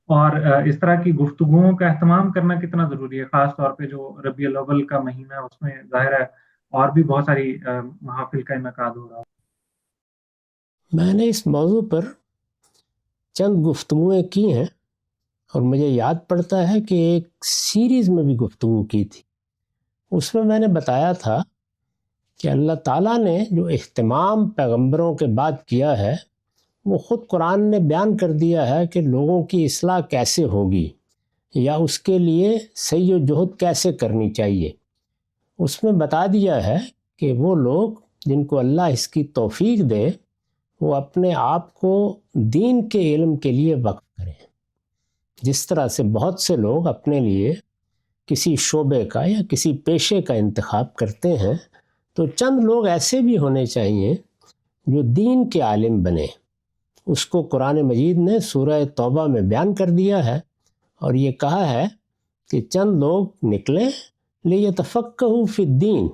اور اس طرح کی گفتگوؤں کا اہتمام کرنا کتنا ضروری ہے، خاص طور پہ جو ربیع الاول کا مہینہ ہے اس میں ظاہر ہے اور بھی بہت ساری محافل کا انعقاد ہو رہا ہے۔ میں نے اس موضوع پر چند گفتگویں کی ہیں، اور مجھے یاد پڑتا ہے کہ ایک سیریز میں بھی گفتگو کی تھی۔ اس میں نے بتایا تھا کہ اللہ تعالیٰ نے جو اہتمام پیغمبروں کے بعد کیا ہے وہ خود قرآن نے بیان کر دیا ہے کہ لوگوں کی اصلاح کیسے ہوگی یا اس کے لیے سعی و جہد کیسے کرنی چاہیے۔ اس میں بتا دیا ہے کہ وہ لوگ جن کو اللہ اس کی توفیق دے وہ اپنے آپ کو دین کے علم کے لیے وقف کریں۔ جس طرح سے بہت سے لوگ اپنے لیے کسی شعبے کا یا کسی پیشے کا انتخاب کرتے ہیں، تو چند لوگ ایسے بھی ہونے چاہیے جو دین کے عالم بنے۔ اس کو قرآن مجید نے سورہ توبہ میں بیان کر دیا ہے، اور یہ کہا ہے کہ چند لوگ نکلیں لیتفقہوا فی الدین،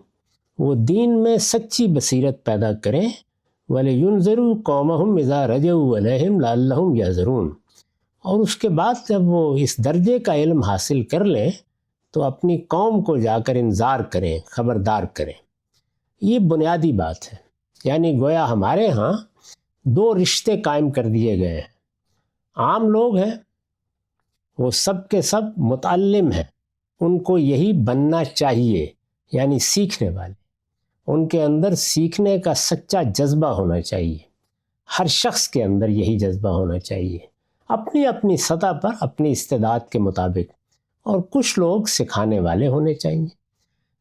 وہ دین میں سچی بصیرت پیدا کریں، وَلِيُنذِرُوا قَوْمَهُمْ إِذَا رَجَعُوا إِلَيْهِمْ لَعَلَّهُمْ يَحْذَرُونَ۔ اور اس کے بعد جب وہ اس درجے کا علم حاصل کر لیں تو اپنی قوم کو جا کر انذار کریں، خبردار کریں۔ یہ بنیادی بات ہے، یعنی گویا ہمارے ہاں دو رشتے قائم کر دیے گئے ہیں۔ عام لوگ ہیں، وہ سب کے سب متعلم ہیں، ان کو یہی بننا چاہیے، یعنی سیکھنے والے۔ ان کے اندر سیکھنے کا سچا جذبہ ہونا چاہیے، ہر شخص کے اندر یہی جذبہ ہونا چاہیے، اپنی اپنی سطح پر اپنی استعداد کے مطابق۔ اور کچھ لوگ سکھانے والے ہونے چاہیے۔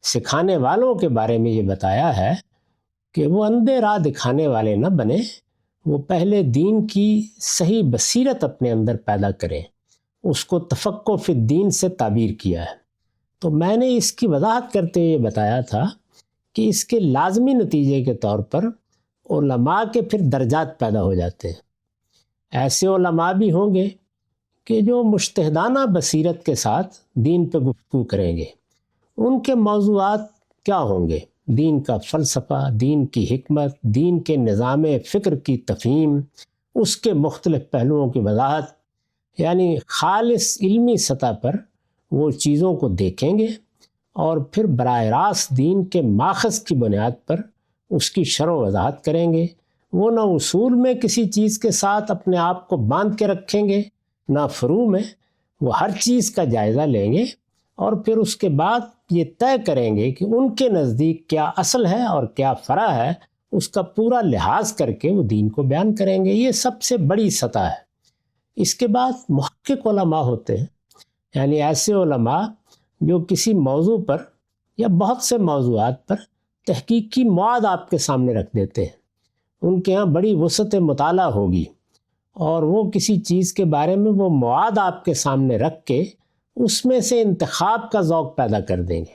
سکھانے والوں کے بارے میں یہ بتایا ہے کہ وہ اندھے راہ دکھانے والے نہ بنے، وہ پہلے دین کی صحیح بصیرت اپنے اندر پیدا کریں۔ اس کو تفقہ فی الدین سے تعبیر کیا ہے۔ تو میں نے اس کی وضاحت کرتے ہوئے بتایا تھا کہ اس کے لازمی نتیجے کے طور پر علماء کے پھر درجات پیدا ہو جاتے ہیں۔ ایسے علماء بھی ہوں گے کہ جو مجتہدانہ بصیرت کے ساتھ دین پہ گفتگو کریں گے۔ ان کے موضوعات کیا ہوں گے؟ دین کا فلسفہ، دین کی حکمت، دین کے نظام فکر کی تفہیم، اس کے مختلف پہلوؤں کی وضاحت، یعنی خالص علمی سطح پر وہ چیزوں کو دیکھیں گے، اور پھر براہ راست دین کے ماخذ کی بنیاد پر اس کی شرح و وضاحت کریں گے۔ وہ نہ اصول میں کسی چیز کے ساتھ اپنے آپ کو باندھ کے رکھیں گے، نہ فروع میں، وہ ہر چیز کا جائزہ لیں گے، اور پھر اس کے بعد یہ طے کریں گے کہ ان کے نزدیک کیا اصل ہے اور کیا فرع ہے، اس کا پورا لحاظ کر کے وہ دین کو بیان کریں گے۔ یہ سب سے بڑی سطح ہے۔ اس کے بعد محقق علماء ہوتے ہیں، یعنی ایسے علماء جو کسی موضوع پر یا بہت سے موضوعات پر تحقیقی مواد آپ کے سامنے رکھ دیتے ہیں۔ ان کے ہاں بڑی وسعت مطالعہ ہوگی، اور وہ کسی چیز کے بارے میں وہ مواد آپ کے سامنے رکھ کے اس میں سے انتخاب کا ذوق پیدا کر دیں گے۔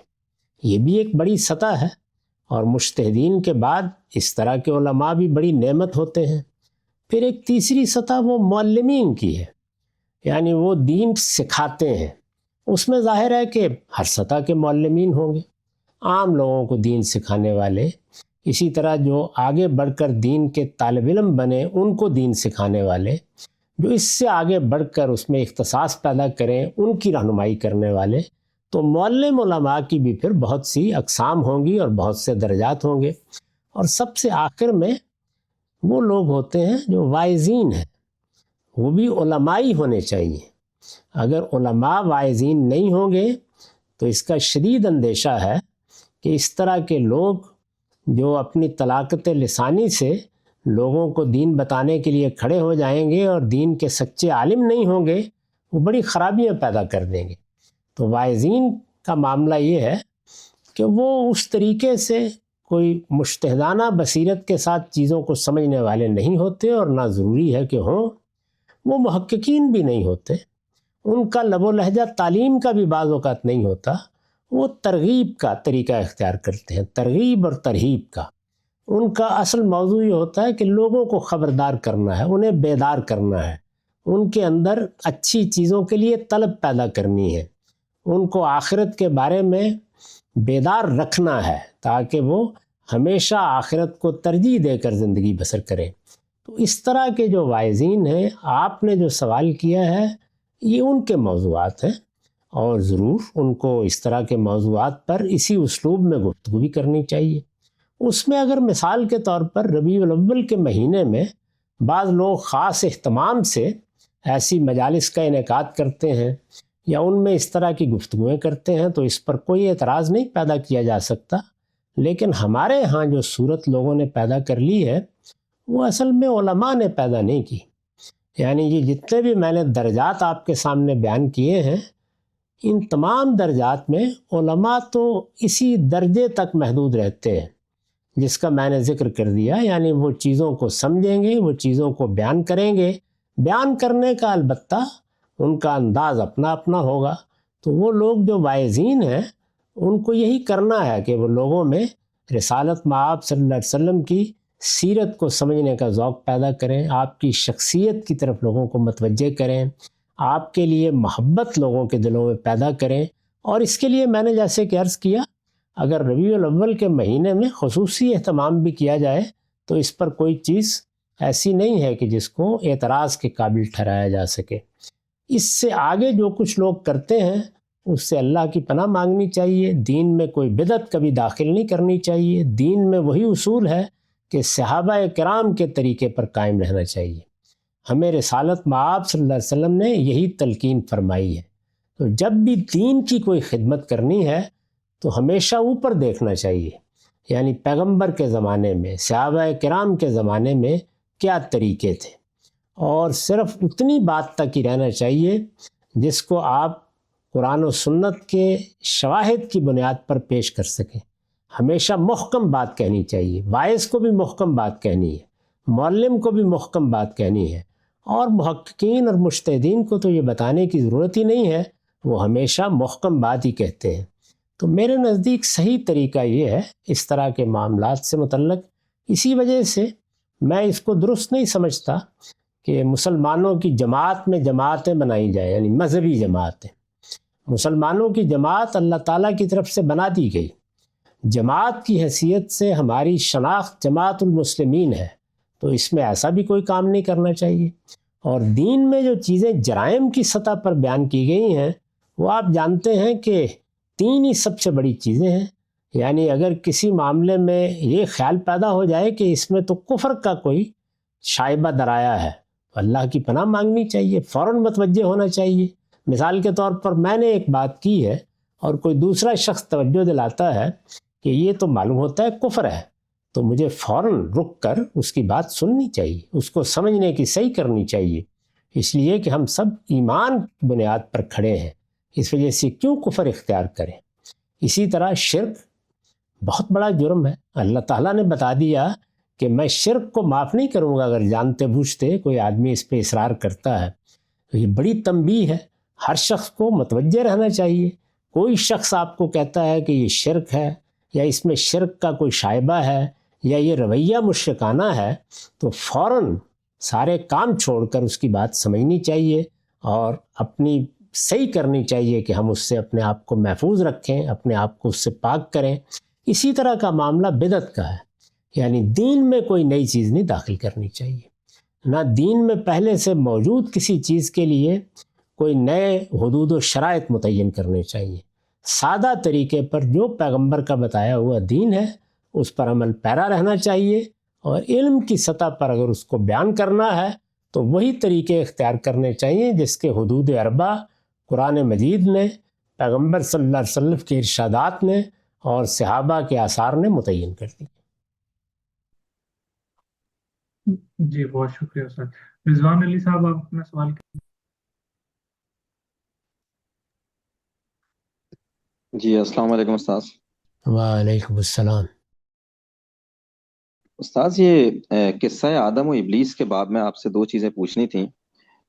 یہ بھی ایک بڑی سطح ہے۔ اور مجتہدین کے بعد اس طرح کے علماء بھی بڑی نعمت ہوتے ہیں۔ پھر ایک تیسری سطح وہ معلمین کی ہے، یعنی وہ دین سکھاتے ہیں۔ اس میں ظاہر ہے کہ ہر سطح کے معلمین ہوں گے، عام لوگوں کو دین سکھانے والے، اسی طرح جو آگے بڑھ کر دین کے طالب علم بنے ان کو دین سکھانے والے، جو اس سے آگے بڑھ کر اس میں اختصاص پیدا کریں ان کی رہنمائی کرنے والے، تو معلم علماء کی بھی پھر بہت سی اقسام ہوں گی اور بہت سے درجات ہوں گے۔ اور سب سے آخر میں وہ لوگ ہوتے ہیں جو واعظین ہیں، وہ بھی علمائی ہونے چاہیے۔ اگر علماء واعظین نہیں ہوں گے تو اس کا شدید اندیشہ ہے کہ اس طرح کے لوگ جو اپنی طلاقت لسانی سے لوگوں کو دین بتانے کے لیے کھڑے ہو جائیں گے اور دین کے سچے عالم نہیں ہوں گے، وہ بڑی خرابیاں پیدا کر دیں گے۔ تو واعظین کا معاملہ یہ ہے کہ وہ اس طریقے سے کوئی مجتہدانہ بصیرت کے ساتھ چیزوں کو سمجھنے والے نہیں ہوتے، اور نہ ضروری ہے کہ ہوں۔ وہ محققین بھی نہیں ہوتے، ان کا لب و لہجہ تعلیم کا بھی بعض اوقات نہیں ہوتا، وہ ترغیب کا طریقہ اختیار کرتے ہیں، ترغیب اور ترہیب کا۔ ان کا اصل موضوع یہ ہوتا ہے کہ لوگوں کو خبردار کرنا ہے، انہیں بیدار کرنا ہے، ان کے اندر اچھی چیزوں کے لیے طلب پیدا کرنی ہے، ان کو آخرت کے بارے میں بیدار رکھنا ہے تاکہ وہ ہمیشہ آخرت کو ترجیح دے کر زندگی بسر کریں۔ تو اس طرح کے جو واعظین ہیں، آپ نے جو سوال کیا ہے یہ ان کے موضوعات ہیں، اور ضرور ان کو اس طرح کے موضوعات پر اسی اسلوب میں گفتگو بھی کرنی چاہیے۔ اس میں اگر مثال کے طور پر ربیع الاول کے مہینے میں بعض لوگ خاص اہتمام سے ایسی مجالس کا انعقاد کرتے ہیں یا ان میں اس طرح کی گفتگویں کرتے ہیں تو اس پر کوئی اعتراض نہیں پیدا کیا جا سکتا، لیکن ہمارے ہاں جو صورت لوگوں نے پیدا کر لی ہے وہ اصل میں علماء نے پیدا نہیں کی۔ یعنی یہ جتنے بھی میں نے درجات آپ کے سامنے بیان کیے ہیں، ان تمام درجات میں علماء تو اسی درجے تک محدود رہتے ہیں جس کا میں نے ذکر کر دیا، یعنی وہ چیزوں کو سمجھیں گے، وہ چیزوں کو بیان کریں گے، بیان کرنے کا البتہ ان کا انداز اپنا اپنا ہوگا۔ تو وہ لوگ جو واعظین ہیں ان کو یہی کرنا ہے کہ وہ لوگوں میں رسالت مآب صلی اللہ علیہ وسلم کی سیرت کو سمجھنے کا ذوق پیدا کریں، آپ کی شخصیت کی طرف لوگوں کو متوجہ کریں، آپ کے لیے محبت لوگوں کے دلوں میں پیدا کریں۔ اور اس کے لیے میں نے جیسے کہ عرض کیا، اگر ربیع الاول کے مہینے میں خصوصی اہتمام بھی کیا جائے تو اس پر کوئی چیز ایسی نہیں ہے کہ جس کو اعتراض کے قابل ٹھہرایا جا سکے۔ اس سے آگے جو کچھ لوگ کرتے ہیں اس سے اللہ کی پناہ مانگنی چاہیے۔ دین میں کوئی بدعت کبھی داخل نہیں کرنی چاہیے۔ دین میں وہی اصول ہے کہ صحابہ کرام کے طریقے پر قائم رہنا چاہیے۔ ہمیں رسالت مآب صلی اللہ علیہ وسلم نے یہی تلقین فرمائی ہے۔ تو جب بھی دین کی کوئی خدمت کرنی ہے تو ہمیشہ اوپر دیکھنا چاہیے، یعنی پیغمبر کے زمانے میں، صحابہ کرام کے زمانے میں کیا طریقے تھے، اور صرف اتنی بات تک ہی رہنا چاہیے جس کو آپ قرآن و سنت کے شواہد کی بنیاد پر پیش کر سکیں۔ ہمیشہ محکم بات کہنی چاہیے، واعظ کو بھی محکم بات کہنی ہے، معلم کو بھی محکم بات کہنی ہے، اور محققین اور مجتہدین کو تو یہ بتانے کی ضرورت ہی نہیں ہے، وہ ہمیشہ محکم بات ہی کہتے ہیں۔ تو میرے نزدیک صحیح طریقہ یہ ہے اس طرح کے معاملات سے متعلق۔ اسی وجہ سے میں اس کو درست نہیں سمجھتا کہ مسلمانوں کی جماعت میں جماعتیں بنائی جائیں، یعنی مذہبی جماعتیں۔ مسلمانوں کی جماعت اللہ تعالیٰ کی طرف سے بنا دی گئی۔ جماعت کی حیثیت سے ہماری شناخت جماعت المسلمین ہے، تو اس میں ایسا بھی کوئی کام نہیں کرنا چاہیے۔ اور دین میں جو چیزیں جرائم کی سطح پر بیان کی گئی ہیں وہ آپ جانتے ہیں کہ 3 ہی سب سے بڑی چیزیں ہیں۔ یعنی اگر کسی معاملے میں یہ خیال پیدا ہو جائے کہ اس میں تو کفر کا کوئی شائبہ درایا ہے تو اللہ کی پناہ مانگنی چاہیے، فوراً متوجہ ہونا چاہیے۔ مثال کے طور پر میں نے ایک بات کی ہے اور کوئی دوسرا شخص توجہ دلاتا ہے کہ یہ تو معلوم ہوتا ہے کفر ہے، تو مجھے فوراً رک کر اس کی بات سننی چاہیے، اس کو سمجھنے کی صحیح کرنی چاہیے، اس لیے کہ ہم سب ایمان بنیاد پر کھڑے ہیں، اس وجہ سے کیوں کفر اختیار کریں۔ اسی طرح شرک بہت بڑا جرم ہے۔ اللہ تعالیٰ نے بتا دیا کہ میں شرک کو معاف نہیں کروں گا اگر جانتے بوجھتے کوئی آدمی اس پہ اصرار کرتا ہے۔ تو یہ بڑی تنبیہ ہے، ہر شخص کو متوجہ رہنا چاہیے۔ کوئی شخص آپ کو کہتا ہے کہ یہ شرک ہے یا اس میں شرک کا کوئی شائبہ ہے یا یہ رویہ مشرکانہ ہے، تو فوراً سارے کام چھوڑ کر اس کی بات سمجھنی چاہیے اور اپنی صحیح کرنی چاہیے کہ ہم اس سے اپنے آپ کو محفوظ رکھیں، اپنے آپ کو اس سے پاک کریں۔ اسی طرح کا معاملہ بدعت کا ہے۔ یعنی دین میں کوئی نئی چیز نہیں داخل کرنی چاہیے، نہ دین میں پہلے سے موجود کسی چیز کے لیے کوئی نئے حدود و شرائط متعین کرنے چاہیے۔ سادہ طریقے پر جو پیغمبر کا بتایا ہوا دین ہے اس پر عمل پیرا رہنا چاہیے، اور علم کی سطح پر اگر اس کو بیان کرنا ہے تو وہی طریقے اختیار کرنے چاہیے جس کے حدود اربع قرآن مجید نے، پیغمبر صلی اللہ علیہ وسلم کے ارشادات نے اور صحابہ کے آثار نے متعین کر دی۔ جی بہت شکریہ استاد۔ رضوان علی صاحب آپ اپنا سوال جی السلام علیکم استاذ۔ وعلیکم السلام۔ استاذ یہ قصہ آدم و ابلیس کے باب میں آپ سے دو چیزیں پوچھنی تھیں۔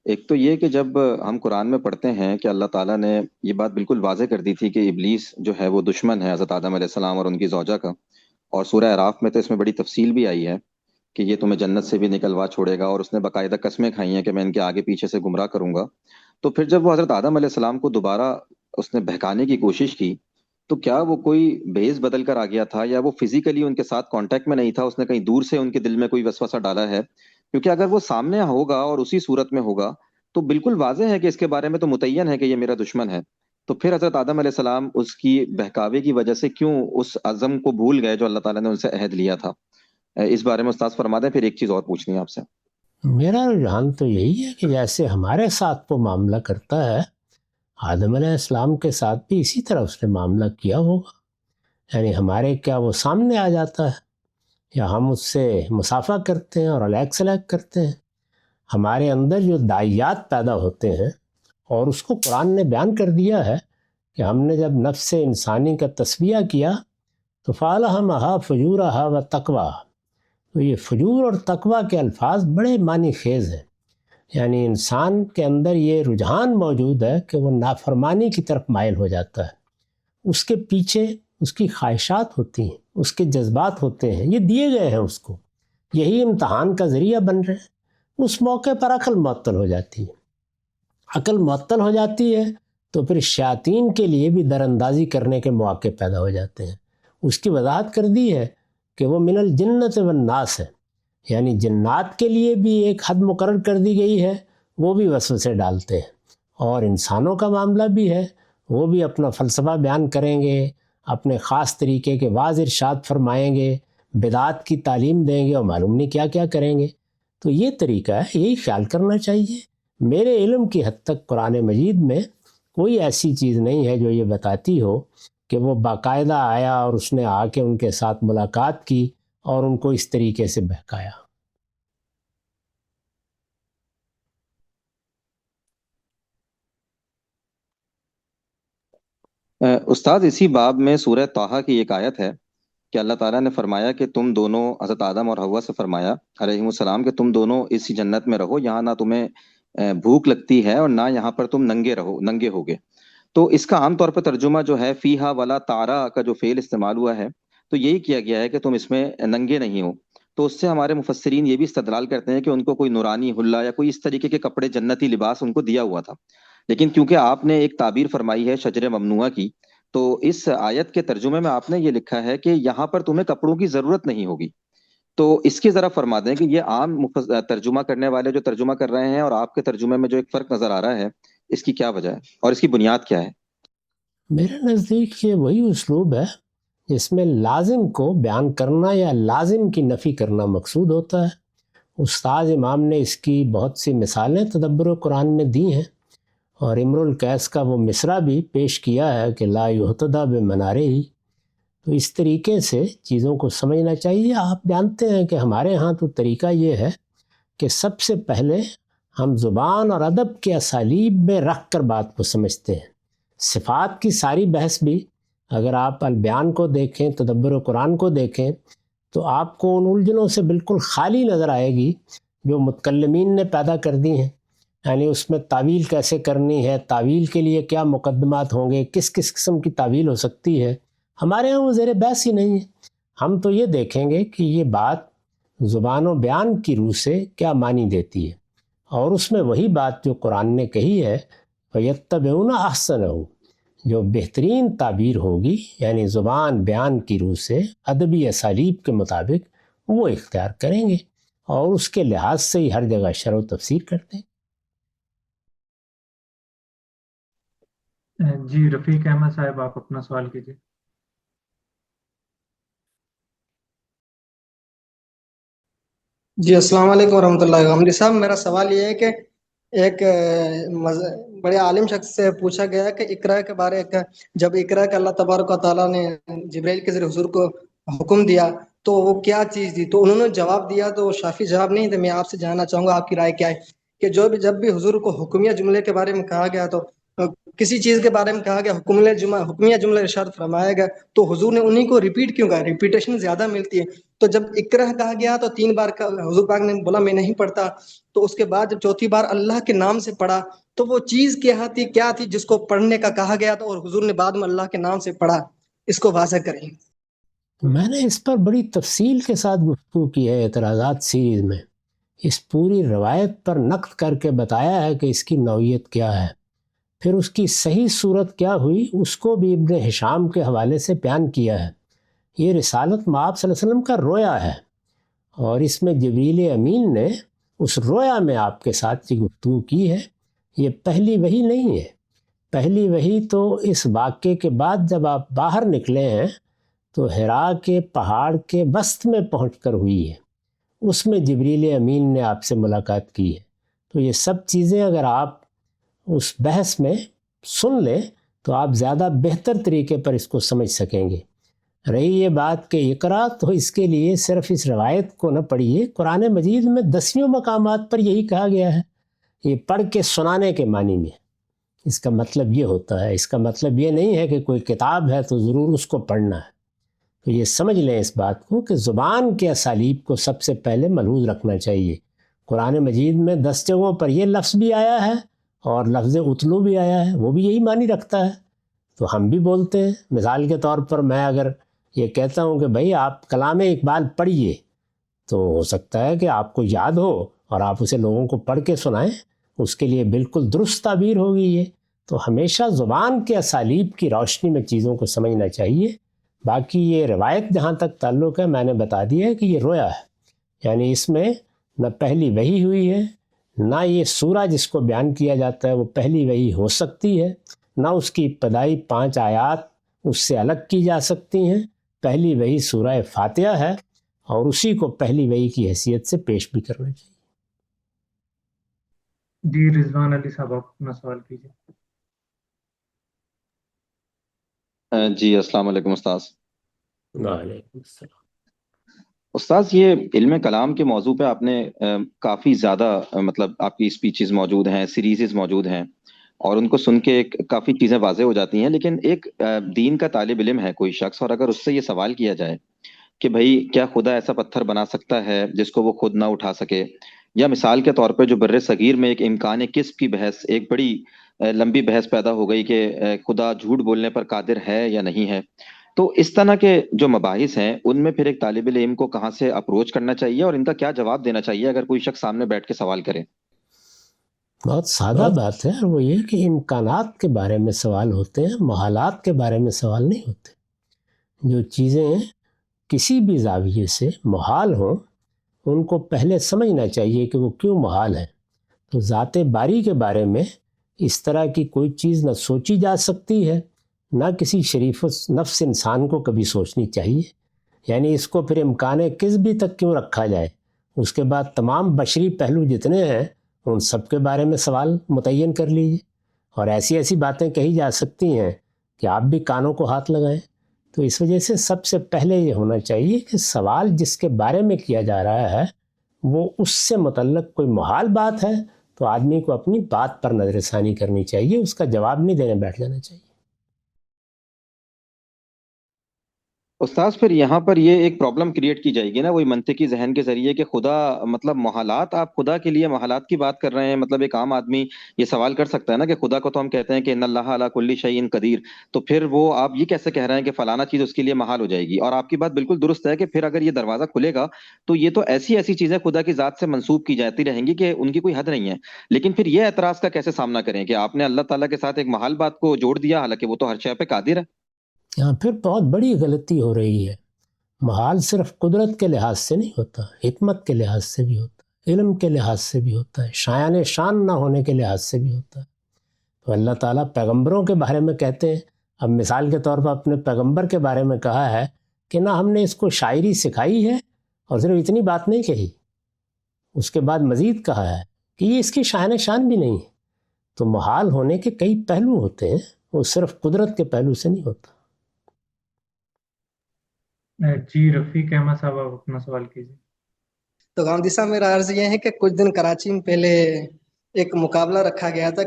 ایک تو یہ کہ جب ہم قرآن میں پڑھتے ہیں کہ اللہ تعالیٰ نے یہ بات بالکل واضح کر دی تھی کہ ابلیس جو ہے وہ دشمن ہے حضرت آدم علیہ السلام اور ان کی زوجہ کا، اور سورہ اعراف میں تو اس میں بڑی تفصیل بھی آئی ہے کہ یہ تمہیں جنت سے بھی نکلوا چھوڑے گا، اور اس نے باقاعدہ قسمیں کھائی ہیں کہ میں ان کے آگے پیچھے سے گمراہ کروں گا۔ تو پھر جب وہ حضرت آدم علیہ السلام کو دوبارہ اس نے بہکانے کی کوشش کی تو کیا وہ کوئی بیس بدل کر آ گیا تھا، یا وہ فزیکلی ان کے ساتھ کانٹیکٹ میں نہیں تھا، اس نے کہیں دور سے ان کے دل میں کوئی وسوسہ ڈالا ہے؟ کیونکہ اگر وہ سامنے ہوگا اور اسی صورت میں ہوگا تو بالکل واضح ہے کہ اس کے بارے میں تو متعین ہے کہ یہ میرا دشمن ہے۔ تو پھر حضرت آدم علیہ السلام اس کی بہکاوے کی وجہ سے کیوں اس عزم کو بھول گئے جو اللہ تعالیٰ نے ان سے عہد لیا تھا؟ اس بارے میں استاذ فرما دیں۔ پھر ایک چیز اور پوچھنی ہے آپ سے۔ میرا رجحان تو یہی ہے کہ جیسے ہمارے ساتھ وہ معاملہ کرتا ہے، آدم علیہ السلام کے ساتھ بھی اسی طرح اس نے معاملہ کیا ہوگا۔ یعنی ہمارے کیا وہ سامنے آ جاتا ہے یا ہم اس سے مسافہ کرتے ہیں اور علیق سلیق کرتے ہیں؟ ہمارے اندر جو داعیات پیدا ہوتے ہیں، اور اس کو قرآن نے بیان کر دیا ہے کہ ہم نے جب نفس انسانی کا تسبیہ کیا تو فَأَلْهَمَهَا فُجُورَهَا وَتَقْوَاهَا، تو یہ فجور اور تقوی کے الفاظ بڑے معنی خیز ہیں۔ یعنی انسان کے اندر یہ رجحان موجود ہے کہ وہ نافرمانی کی طرف مائل ہو جاتا ہے، اس کے پیچھے اس کی خواہشات ہوتی ہیں، اس کے جذبات ہوتے ہیں، یہ دیے گئے ہیں اس کو، یہی امتحان کا ذریعہ بن رہے ہیں۔ اس موقع پر عقل معطل ہو جاتی ہے، عقل معطل ہو جاتی ہے تو پھر شیاطین کے لیے بھی در اندازی کرنے کے مواقع پیدا ہو جاتے ہیں۔ اس کی وضاحت کر دی ہے کہ وہ من الجنت والناس ہے، یعنی جنات کے لیے بھی ایک حد مقرر کر دی گئی ہے، وہ بھی وسوسے ڈالتے ہیں، اور انسانوں کا معاملہ بھی ہے، وہ بھی اپنا فلسفہ بیان کریں گے، اپنے خاص طریقے کے واضح ارشاد فرمائیں گے، بدعات کی تعلیم دیں گے اور معلوم نہیں کیا کیا کریں گے۔ تو یہ طریقہ ہے، یہی خیال کرنا چاہیے۔ میرے علم کی حد تک قرآن مجید میں کوئی ایسی چیز نہیں ہے جو یہ بتاتی ہو کہ وہ باقاعدہ آیا اور اس نے آ کے ان کے ساتھ ملاقات کی اور ان کو اس طریقے سے بہکایا۔ استاد اسی باب میں سورہ طٰہٰ کی ایک آیت ہے کہ اللہ تعالیٰ نے فرمایا کہ تم دونوں، حضرت آدم اور حوا سے فرمایا علیہ السلام کہ تم دونوں اسی جنت میں رہو، یہاں نہ تمہیں بھوک لگتی ہے اور نہ یہاں پر تم ننگے ہوگے۔ تو اس کا عام طور پر ترجمہ جو ہے فیہا ولا تارا کا جو فعل استعمال ہوا ہے تو یہی کیا گیا ہے کہ تم اس میں ننگے نہیں ہو۔ تو اس سے ہمارے مفسرین یہ بھی استدلال کرتے ہیں کہ ان کو کوئی نورانی حلہ یا کوئی اس طریقے کے کپڑے جنتی لباس ان کو دیا ہوا تھا، لیکن کیونکہ آپ نے ایک تعبیر فرمائی ہے شجر ممنوعہ کی، تو اس آیت کے ترجمے میں آپ نے یہ لکھا ہے کہ یہاں پر تمہیں کپڑوں کی ضرورت نہیں ہوگی۔ تو اس کی ذرا فرما دیں کہ یہ عام ترجمہ کرنے والے جو ترجمہ کر رہے ہیں اور آپ کے ترجمے میں جو ایک فرق نظر آ رہا ہے، اس کی کیا وجہ ہے اور اس کی بنیاد کیا ہے؟ میرے نزدیک یہ وہی اسلوب ہے جس میں لازم کو بیان کرنا یا لازم کی نفی کرنا مقصود ہوتا ہے۔ استاد امام نے اس کی بہت سی مثالیں تدبر قرآن میں دی ہیں، اور امر القیس کا وہ مصرع بھی پیش کیا ہے کہ لا یہتدی بمنارہ ہی۔ تو اس طریقے سے چیزوں کو سمجھنا چاہیے۔ آپ جانتے ہیں کہ ہمارے ہاں تو طریقہ یہ ہے کہ سب سے پہلے ہم زبان اور ادب کے اسالیب میں رکھ کر بات کو سمجھتے ہیں۔ صفات کی ساری بحث بھی اگر آپ البیان کو دیکھیں، تدبر قرآن کو دیکھیں، تو آپ کو ان الجھنوں سے بالکل خالی نظر آئے گی جو متکلمین نے پیدا کر دی ہیں۔ یعنی اس میں تعویل کیسے کرنی ہے، تعویل کے لیے کیا مقدمات ہوں گے، کس کس قسم کی تعویل ہو سکتی ہے، ہمارے یہاں وہ زیر بحث ہی نہیں ہے۔ ہم تو یہ دیکھیں گے کہ یہ بات زبان و بیان کی روح سے کیا معنی دیتی ہے، اور اس میں وہی بات جو قرآن نے کہی ہے وَيَتَّبِعُونَ أَحْسَنَهُ، جو بہترین تعبیر ہوگی، یعنی زبان بیان کی روح سے ادبی اسالیب کے مطابق وہ اختیار کریں گے، اور اس کے لحاظ سے ہی ہر جگہ شرح و تفسیر کرتے ہیں۔ جی رفیق احمد صاحب، آپ اپنا سوال کیجیے۔ جی السلام علیکم ورحمۃ اللہ۔ غامدی صاحب، میرا سوال یہ ہے کہ ایک بڑے عالم شخص سے پوچھا گیا کہ اقرا کے بارے جب اقرا کا اللہ تبارک و تعالیٰ نے جبرائیل کے ذریعے حضور کو حکم دیا تو وہ کیا چیز دی؟ تو انہوں نے جواب دیا، تو شافی جواب نہیں تھا۔ میں آپ سے جاننا چاہوں گا آپ کی رائے کیا ہے کہ جب بھی حضور کو حکمیہ جملے کے بارے میں کہا گیا، تو کسی چیز کے بارے میں کہا گیا حکمیہ جملہ ارشاد فرمایا گیا، تو حضور نے انہی کو ریپیٹ کیوں کہا؟ ریپیٹیشن زیادہ ملتی ہے۔ تو جب اقرا کہا گیا تو 3 بار حضور پاک نے بولا میں نہیں پڑھتا، تو اس کے بعد جب چوتھی بار اللہ کے نام سے پڑھا تو وہ چیز کیا تھی جس کو پڑھنے کا کہا گیا تھا اور حضور نے بعد میں اللہ کے نام سے پڑھا؟ اس کو واضح کریں۔ میں نے اس پر بڑی تفصیل کے ساتھ گفتگو کی ہے اعتراضات سیریز میں، اس پوری روایت پر نقد کر کے بتایا ہے کہ اس کی نوعیت کیا ہے، پھر اس کی صحیح صورت کیا ہوئی اس کو بھی ابن ہشام کے حوالے سے بیان کیا ہے۔ یہ رسالت مآب صلی اللہ علیہ وسلم کا رویا ہے، اور اس میں جبریل امین نے اس رویا میں آپ کے ساتھ یہ گفتگو کی ہے۔ یہ پہلی وحی نہیں ہے، پہلی وحی تو اس واقعے کے بعد جب آپ باہر نکلے ہیں تو حرا کے پہاڑ کے وسط میں پہنچ کر ہوئی ہے، اس میں جبریل امین نے آپ سے ملاقات کی ہے۔ تو یہ سب چیزیں اگر آپ اس بحث میں سن لیں تو آپ زیادہ بہتر طریقے پر اس کو سمجھ سکیں گے۔ رہی یہ بات کہ اقرا، تو اس کے لیے صرف اس روایت کو نہ پڑھیے، قرآن مجید میں 10 مقامات پر یہی کہا گیا ہے، یہ پڑھ کے سنانے کے معنی میں۔ اس کا مطلب یہ ہوتا ہے، اس کا مطلب یہ نہیں ہے کہ کوئی کتاب ہے تو ضرور اس کو پڑھنا ہے۔ تو یہ سمجھ لیں اس بات کو کہ زبان کے اسالیب کو سب سے پہلے ملحوظ رکھنا چاہیے۔ قرآن مجید میں 10 جگہوں پر یہ لفظ بھی آیا ہے اور لفظ اتلو بھی آیا ہے، وہ بھی یہی معنی رکھتا ہے۔ تو ہم بھی بولتے ہیں، مثال کے طور پر میں اگر یہ کہتا ہوں کہ بھائی آپ کلام اقبال پڑھیے، تو ہو سکتا ہے کہ آپ کو یاد ہو اور آپ اسے لوگوں کو پڑھ کے سنائیں، اس کے لیے بالکل درست تعبیر ہوگی یہ۔ تو ہمیشہ زبان کے اسالیب کی روشنی میں چیزوں کو سمجھنا چاہیے۔ باقی یہ روایت جہاں تک تعلق ہے، میں نے بتا دیا ہے کہ یہ رویا ہے، یعنی اس میں نہ پہلی وحی ہوئی ہے، نہ یہ سورہ جس کو بیان کیا جاتا ہے وہ پہلی وحی ہو سکتی ہے، نہ اس کی ابتدائی 5 آیات اس سے الگ کی جا سکتی ہیں۔ پہلی وحی سورہ فاتحہ ہے، اور اسی کو پہلی وحی کی حیثیت سے پیش بھی کرنا چاہیے۔ جی رضوان علی صاحب، آپ اپنا سوال کیجیے۔ جی السلام علیکم استاذ۔ وعلیکم السلام۔ استاذ، یہ علم کلام کے موضوع پہ آپ نے کافی زیادہ مطلب آپ کی اسپیچز موجود ہیں، سیریزز موجود ہیں، اور ان کو سن کے کافی چیزیں واضح ہو جاتی ہیں۔ لیکن ایک دین کا طالب علم ہے کوئی شخص، اور اگر اس سے یہ سوال کیا جائے کہ بھائی کیا خدا ایسا پتھر بنا سکتا ہے جس کو وہ خود نہ اٹھا سکے، یا مثال کے طور پہ جو بر صغیر میں ایک امکان کسب کی بحث، ایک بڑی لمبی بحث پیدا ہو گئی کہ خدا جھوٹ بولنے پر قادر ہے یا نہیں ہے، تو اس طرح کے جو مباحث ہیں ان میں پھر ایک طالب علم کو کہاں سے اپروچ کرنا چاہیے اور ان کا کیا جواب دینا چاہیے اگر کوئی شخص سامنے بیٹھ کے سوال کرے؟ بہت سادہ بات ہے، اور وہ یہ کہ امکانات کے بارے میں سوال ہوتے ہیں، محالات کے بارے میں سوال نہیں ہوتے۔ جو چیزیں کسی بھی زاویے سے محال ہوں ان کو پہلے سمجھنا چاہیے کہ وہ کیوں محال ہیں۔ تو ذات باری کے بارے میں اس طرح کی کوئی چیز نہ سوچی جا سکتی ہے، نہ کسی شریف نفس انسان کو کبھی سوچنی چاہیے۔ یعنی اس کو پھر امکان کذب تک کیوں رکھا جائے؟ اس کے بعد تمام بشری پہلو جتنے ہیں ان سب کے بارے میں سوال متعین کر لیجیے، اور ایسی ایسی باتیں کہی جا سکتی ہیں کہ آپ بھی کانوں کو ہاتھ لگائیں۔ تو اس وجہ سے سب سے پہلے یہ ہونا چاہیے کہ سوال جس کے بارے میں کیا جا رہا ہے وہ اس سے متعلق کوئی محال بات ہے تو آدمی کو اپنی بات پر نظر ثانی کرنی چاہیے، اس کا جواب نہیں دینے بیٹھ جانا چاہیے۔ استاذ، پھر یہاں پر یہ ایک پرابلم کریٹ کی جائے گی نا وہی منطقی ذہن کے ذریعے کہ خدا مطلب محالات، آپ خدا کے لیے محالات کی بات کر رہے ہیں۔ مطلب ایک عام آدمی یہ سوال کر سکتا ہے نا کہ خدا کو تو ہم کہتے ہیں کہ ان اللہ علی کل شیء قدیر، تو پھر وہ آپ یہ کیسے کہہ رہے ہیں کہ فلانا چیز اس کے لیے محال ہو جائے گی؟ اور آپ کی بات بالکل درست ہے کہ پھر اگر یہ دروازہ کھلے گا تو یہ تو ایسی ایسی چیزیں خدا کی ذات سے منسوب کی جاتی رہیں گی کہ ان کی کوئی حد نہیں ہے۔ لیکن پھر یہ اعتراض کا کیسے سامنا کریں کہ آپ نے اللہ تعالیٰ کے ساتھ ایک محال بات کو جوڑ دیا، حالانکہ وہ تو ہر شے پہ قادر ہے؟ یہاں پھر بہت بڑی غلطی ہو رہی ہے۔ محال صرف قدرت کے لحاظ سے نہیں ہوتا، حکمت کے لحاظ سے بھی ہوتا ہے، علم کے لحاظ سے بھی ہوتا ہے، شایان شان نہ ہونے کے لحاظ سے بھی ہوتا ہے۔ تو اللہ تعالیٰ پیغمبروں کے بارے میں کہتے ہیں، اب مثال کے طور پر اپنے پیغمبر کے بارے میں کہا ہے کہ نہ ہم نے اس کو شاعری سکھائی ہے، اور صرف اتنی بات نہیں کہی، اس کے بعد مزید کہا ہے کہ یہ اس کی شایان شان بھی نہیں ہے۔ تو محال ہونے کے کئی پہلو ہوتے ہیں، وہ صرف قدرت کے پہلو سے نہیں ہوتا۔ جی رفیق احمد صاحب، آپ اپنا سوال کیجیے۔ تو گاندھی صاحب، میرا عرض یہ ہے کہ کچھ دن کراچی میں پہلے ایک مقابلہ رکھا گیا تھا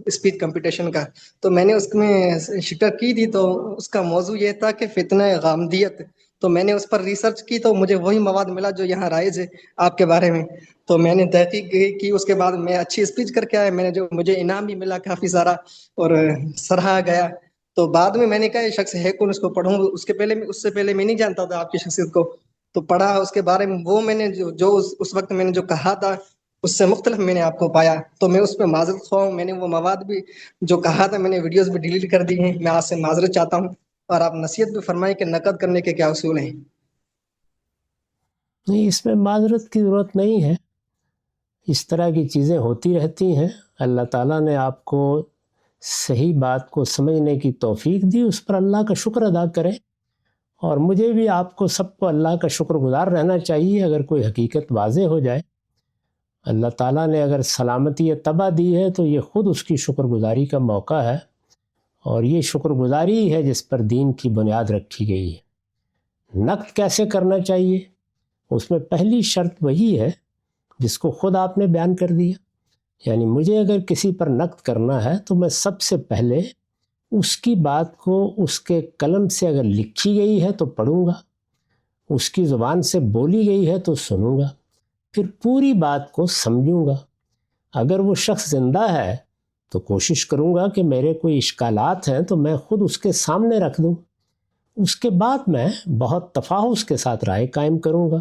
اسپیچ کمپٹیشن کا، تو میں نے اس میں شرکت کی تھی۔ تو اس کا موضوع یہ تھا کہ فتنہ غامدیت۔ تو میں نے اس پر ریسرچ کی تو مجھے وہی مواد ملا جو یہاں رائج ہے آپ کے بارے میں۔ تو میں نے تحقیق کی، اس کے بعد میں اچھی اسپیچ کر کے آیا، میں نے جو مجھے انعام بھی ملا کافی سارا اور سراہا گیا۔ تو بعد میں نے کہا یہ شخص ہے کون، اس کو پڑھوں۔ اس سے پہلے میں نہیں جانتا تھا آپ کی شخصیت کو، تو پڑھا اس کے بارے میں۔ وہ میں نے جو اس وقت میں نے جو کہا تھا اس سے مختلف میں نے آپ کو پایا، تو میں اس پہ معذرت خواہ ہوں۔ میں نے وہ مواد بھی جو کہا تھا، میں نے ویڈیوز بھی ڈیلیٹ کر دی ہیں۔ میں آپ سے معذرت چاہتا ہوں، اور آپ نصیحت بھی فرمائیں کہ نقد کرنے کے کیا اصول ہیں۔ نہیں، اس میں معذرت کی ضرورت نہیں ہے، اس طرح کی چیزیں ہوتی رہتی ہیں۔ اللہ تعالیٰ نے آپ کو صحیح بات کو سمجھنے کی توفیق دی، اس پر اللہ کا شکر ادا کریں، اور مجھے بھی آپ کو سب کو اللہ کا شکر گزار رہنا چاہیے اگر کوئی حقیقت واضح ہو جائے۔ اللہ تعالیٰ نے اگر سلامتی طبع دی ہے تو یہ خود اس کی شکر گزاری کا موقع ہے، اور یہ شکر گزاری ہے جس پر دین کی بنیاد رکھی گئی ہے۔ نقد کیسے کرنا چاہیے؟ اس میں پہلی شرط وہی ہے جس کو خود آپ نے بیان کر دیا، یعنی مجھے اگر کسی پر نقد کرنا ہے تو میں سب سے پہلے اس کی بات کو اس کے قلم سے اگر لکھی گئی ہے تو پڑھوں گا، اس کی زبان سے بولی گئی ہے تو سنوں گا، پھر پوری بات کو سمجھوں گا۔ اگر وہ شخص زندہ ہے تو کوشش کروں گا کہ میرے کوئی اشکالات ہیں تو میں خود اس کے سامنے رکھ دوں۔ اس کے بعد میں بہت تفاحص کے ساتھ رائے قائم کروں گا،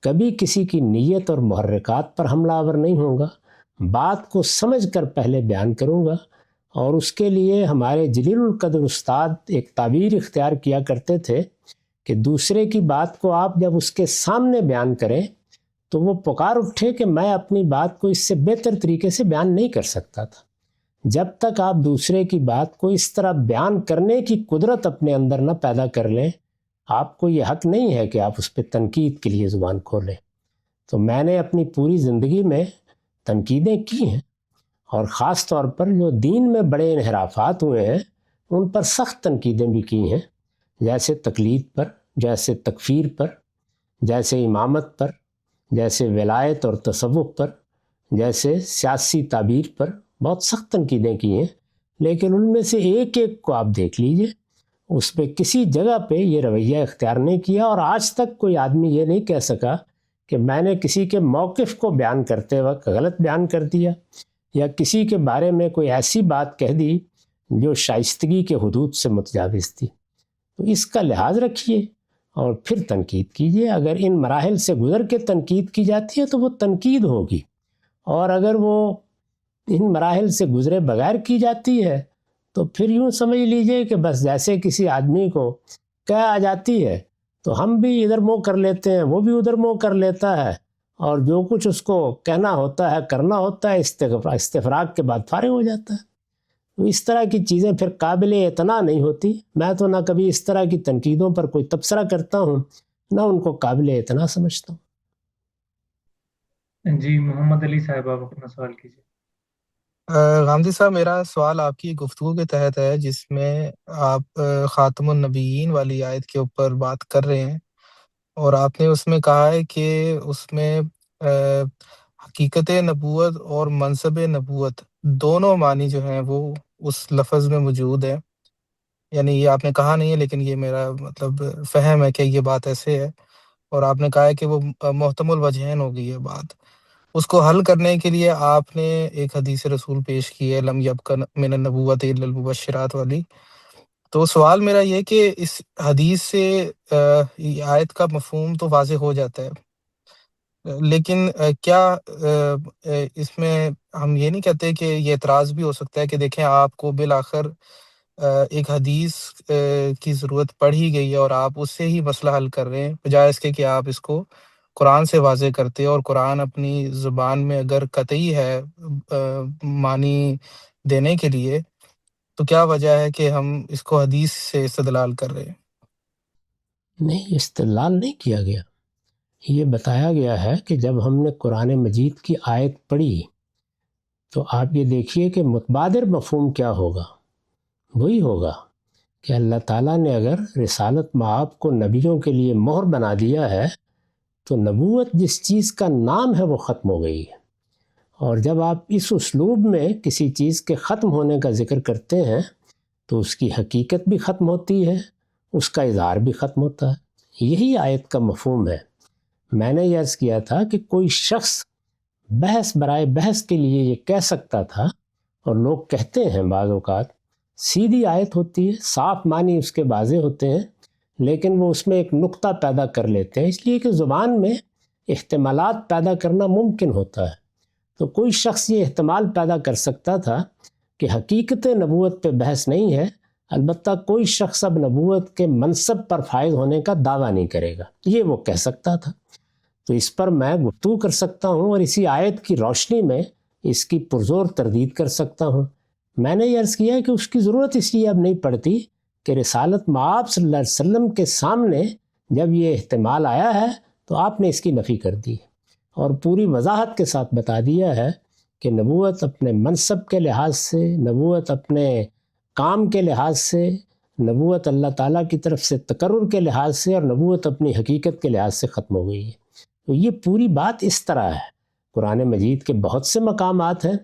کبھی کسی کی نیت اور محرکات پر حملہ آور نہیں ہوں گا، بات کو سمجھ کر پہلے بیان کروں گا۔ اور اس کے لیے ہمارے جلیل القدر استاد ایک تعبیر اختیار کیا کرتے تھے کہ دوسرے کی بات کو آپ جب اس کے سامنے بیان کریں تو وہ پکار اٹھے کہ میں اپنی بات کو اس سے بہتر طریقے سے بیان نہیں کر سکتا تھا۔ جب تک آپ دوسرے کی بات کو اس طرح بیان کرنے کی قدرت اپنے اندر نہ پیدا کر لیں، آپ کو یہ حق نہیں ہے کہ آپ اس پہ تنقید کے لیے زبان کھولیں۔ تو میں نے اپنی پوری زندگی میں تنقیدیں کی ہیں، اور خاص طور پر جو دین میں بڑے انحرافات ہوئے ہیں ان پر سخت تنقیدیں بھی کی ہیں، جیسے تقلید پر، جیسے تکفیر پر، جیسے امامت پر، جیسے ولایت اور تصوف پر، جیسے سیاسی تعبیر پر بہت سخت تنقیدیں کی ہیں۔ لیکن ان میں سے ایک ایک کو آپ دیکھ لیجئے، اس پہ کسی جگہ پہ یہ رویہ اختیار نہیں کیا، اور آج تک کوئی آدمی یہ نہیں کہہ سکا کہ میں نے کسی کے موقف کو بیان کرتے وقت غلط بیان کر دیا، یا کسی کے بارے میں کوئی ایسی بات کہہ دی جو شائستگی کے حدود سے متجاوز تھی۔ تو اس کا لحاظ رکھیے اور پھر تنقید کیجیے۔ اگر ان مراحل سے گزر کے تنقید کی جاتی ہے تو وہ تنقید ہوگی، اور اگر وہ ان مراحل سے گزرے بغیر کی جاتی ہے تو پھر یوں سمجھ لیجئے کہ بس جیسے کسی آدمی کو کہہ آ جاتی ہے تو ہم بھی ادھر منہ کر لیتے ہیں، وہ بھی ادھر منہ کر لیتا ہے، اور جو کچھ اس کو کہنا ہوتا ہے کرنا ہوتا ہے استفراغ کے بعد فارغ ہو جاتا ہے۔ تو اس طرح کی چیزیں پھر قابل اعتنا نہیں ہوتی۔ میں تو نہ کبھی اس طرح کی تنقیدوں پر کوئی تبصرہ کرتا ہوں، نہ ان کو قابل اعتنا سمجھتا ہوں۔ جی محمد علی صاحب، آپ اپنا سوال کیجیے۔ غامدی صاحب، میرا سوال آپ کی گفتگو کے تحت ہے، جس میں آپ خاتم النبیین والی آیت کے اوپر بات کر رہے ہیں، اور آپ نے اس میں کہا ہے کہ اس میں حقیقت نبوت اور منصب نبوت دونوں معنی جو ہیں وہ اس لفظ میں موجود ہے۔ یعنی یہ آپ نے کہا نہیں ہے، لیکن یہ میرا مطلب فہم ہے کہ یہ بات ایسے ہے، اور آپ نے کہا ہے کہ وہ محتمل وجہین ہو گئی ہے بات۔ اس کو حل کرنے کے لیے آپ نے ایک حدیث رسول پیش کی ہے، لم یبق من النبوت الا المبشرات والی۔ تو سوال میرا یہ کہ اس حدیث سے یہ آیت کا مفہوم تو واضح ہو جاتا ہے، لیکن کیا اس میں ہم یہ نہیں کہتے کہ یہ اعتراض بھی ہو سکتا ہے کہ دیکھیں آپ کو بالآخر ایک حدیث کی ضرورت پڑ ہی گئی ہے اور آپ اس سے ہی مسئلہ حل کر رہے ہیں، بجائے اس کے کہ آپ اس کو قرآن سے واضح کرتے، اور قرآن اپنی زبان میں اگر قطعی ہے معنی دینے کے لیے، تو کیا وجہ ہے کہ ہم اس کو حدیث سے استدلال کر رہے ہیں؟ نہیں، استدلال نہیں کیا گیا، یہ بتایا گیا ہے کہ جب ہم نے قرآن مجید کی آیت پڑھی تو آپ یہ دیکھیے کہ متبادر مفہوم کیا ہوگا، وہی ہوگا کہ اللہ تعالیٰ نے اگر رسالت مآب کو نبیوں کے لیے مہر بنا دیا ہے تو نبوت جس چیز کا نام ہے وہ ختم ہو گئی ہے، اور جب آپ اس اسلوب میں کسی چیز کے ختم ہونے کا ذکر کرتے ہیں تو اس کی حقیقت بھی ختم ہوتی ہے، اس کا اظہار بھی ختم ہوتا ہے۔ یہی آیت کا مفہوم ہے۔ میں نے یہ عرض کیا تھا کہ کوئی شخص بحث برائے بحث کے لیے یہ کہہ سکتا تھا، اور لوگ کہتے ہیں بعض اوقات، سیدھی آیت ہوتی ہے، صاف معنی اس کے واضح ہوتے ہیں، لیکن وہ اس میں ایک نقطہ پیدا کر لیتے ہیں، اس لیے کہ زبان میں احتمالات پیدا کرنا ممکن ہوتا ہے۔ تو کوئی شخص یہ احتمال پیدا کر سکتا تھا کہ حقیقت نبوت پہ بحث نہیں ہے، البتہ کوئی شخص اب نبوت کے منصب پر فائز ہونے کا دعویٰ نہیں کرے گا، یہ وہ کہہ سکتا تھا۔ تو اس پر میں گفتگو کر سکتا ہوں اور اسی آیت کی روشنی میں اس کی پرزور تردید کر سکتا ہوں۔ میں نے یہ عرض کیا کہ اس کی ضرورت اس لیے اب نہیں پڑتی کہ رسالت مآب صلی اللہ علیہ وسلم کے سامنے جب یہ احتمال آیا ہے تو آپ نے اس کی نفی کر دی اور پوری وضاحت کے ساتھ بتا دیا ہے کہ نبوت اپنے منصب کے لحاظ سے، نبوت اپنے کام کے لحاظ سے، نبوت اللہ تعالیٰ کی طرف سے تقرر کے لحاظ سے، اور نبوت اپنی حقیقت کے لحاظ سے ختم ہو گئی ہے۔ تو یہ پوری بات اس طرح ہے۔ قرآن مجید کے بہت سے مقامات ہیں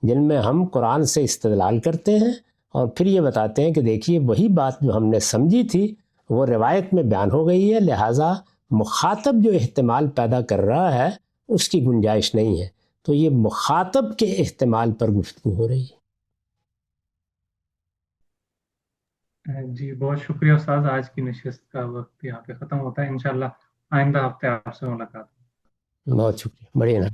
جن میں ہم قرآن سے استدلال کرتے ہیں اور پھر یہ بتاتے ہیں کہ دیکھیے وہی بات جو ہم نے سمجھی تھی وہ روایت میں بیان ہو گئی ہے، لہٰذا مخاطب جو احتمال پیدا کر رہا ہے اس کی گنجائش نہیں ہے۔ تو یہ مخاطب کے احتمال پر گفتگو ہو رہی ہے۔ جی بہت شکریہ استاذ، آج کی نشست کا وقت یہاں پہ ختم ہوتا ہے، انشاءاللہ آئندہ ہفتے آپ سے ملاقات۔ بہت شکریہ، بڑھیا نا۔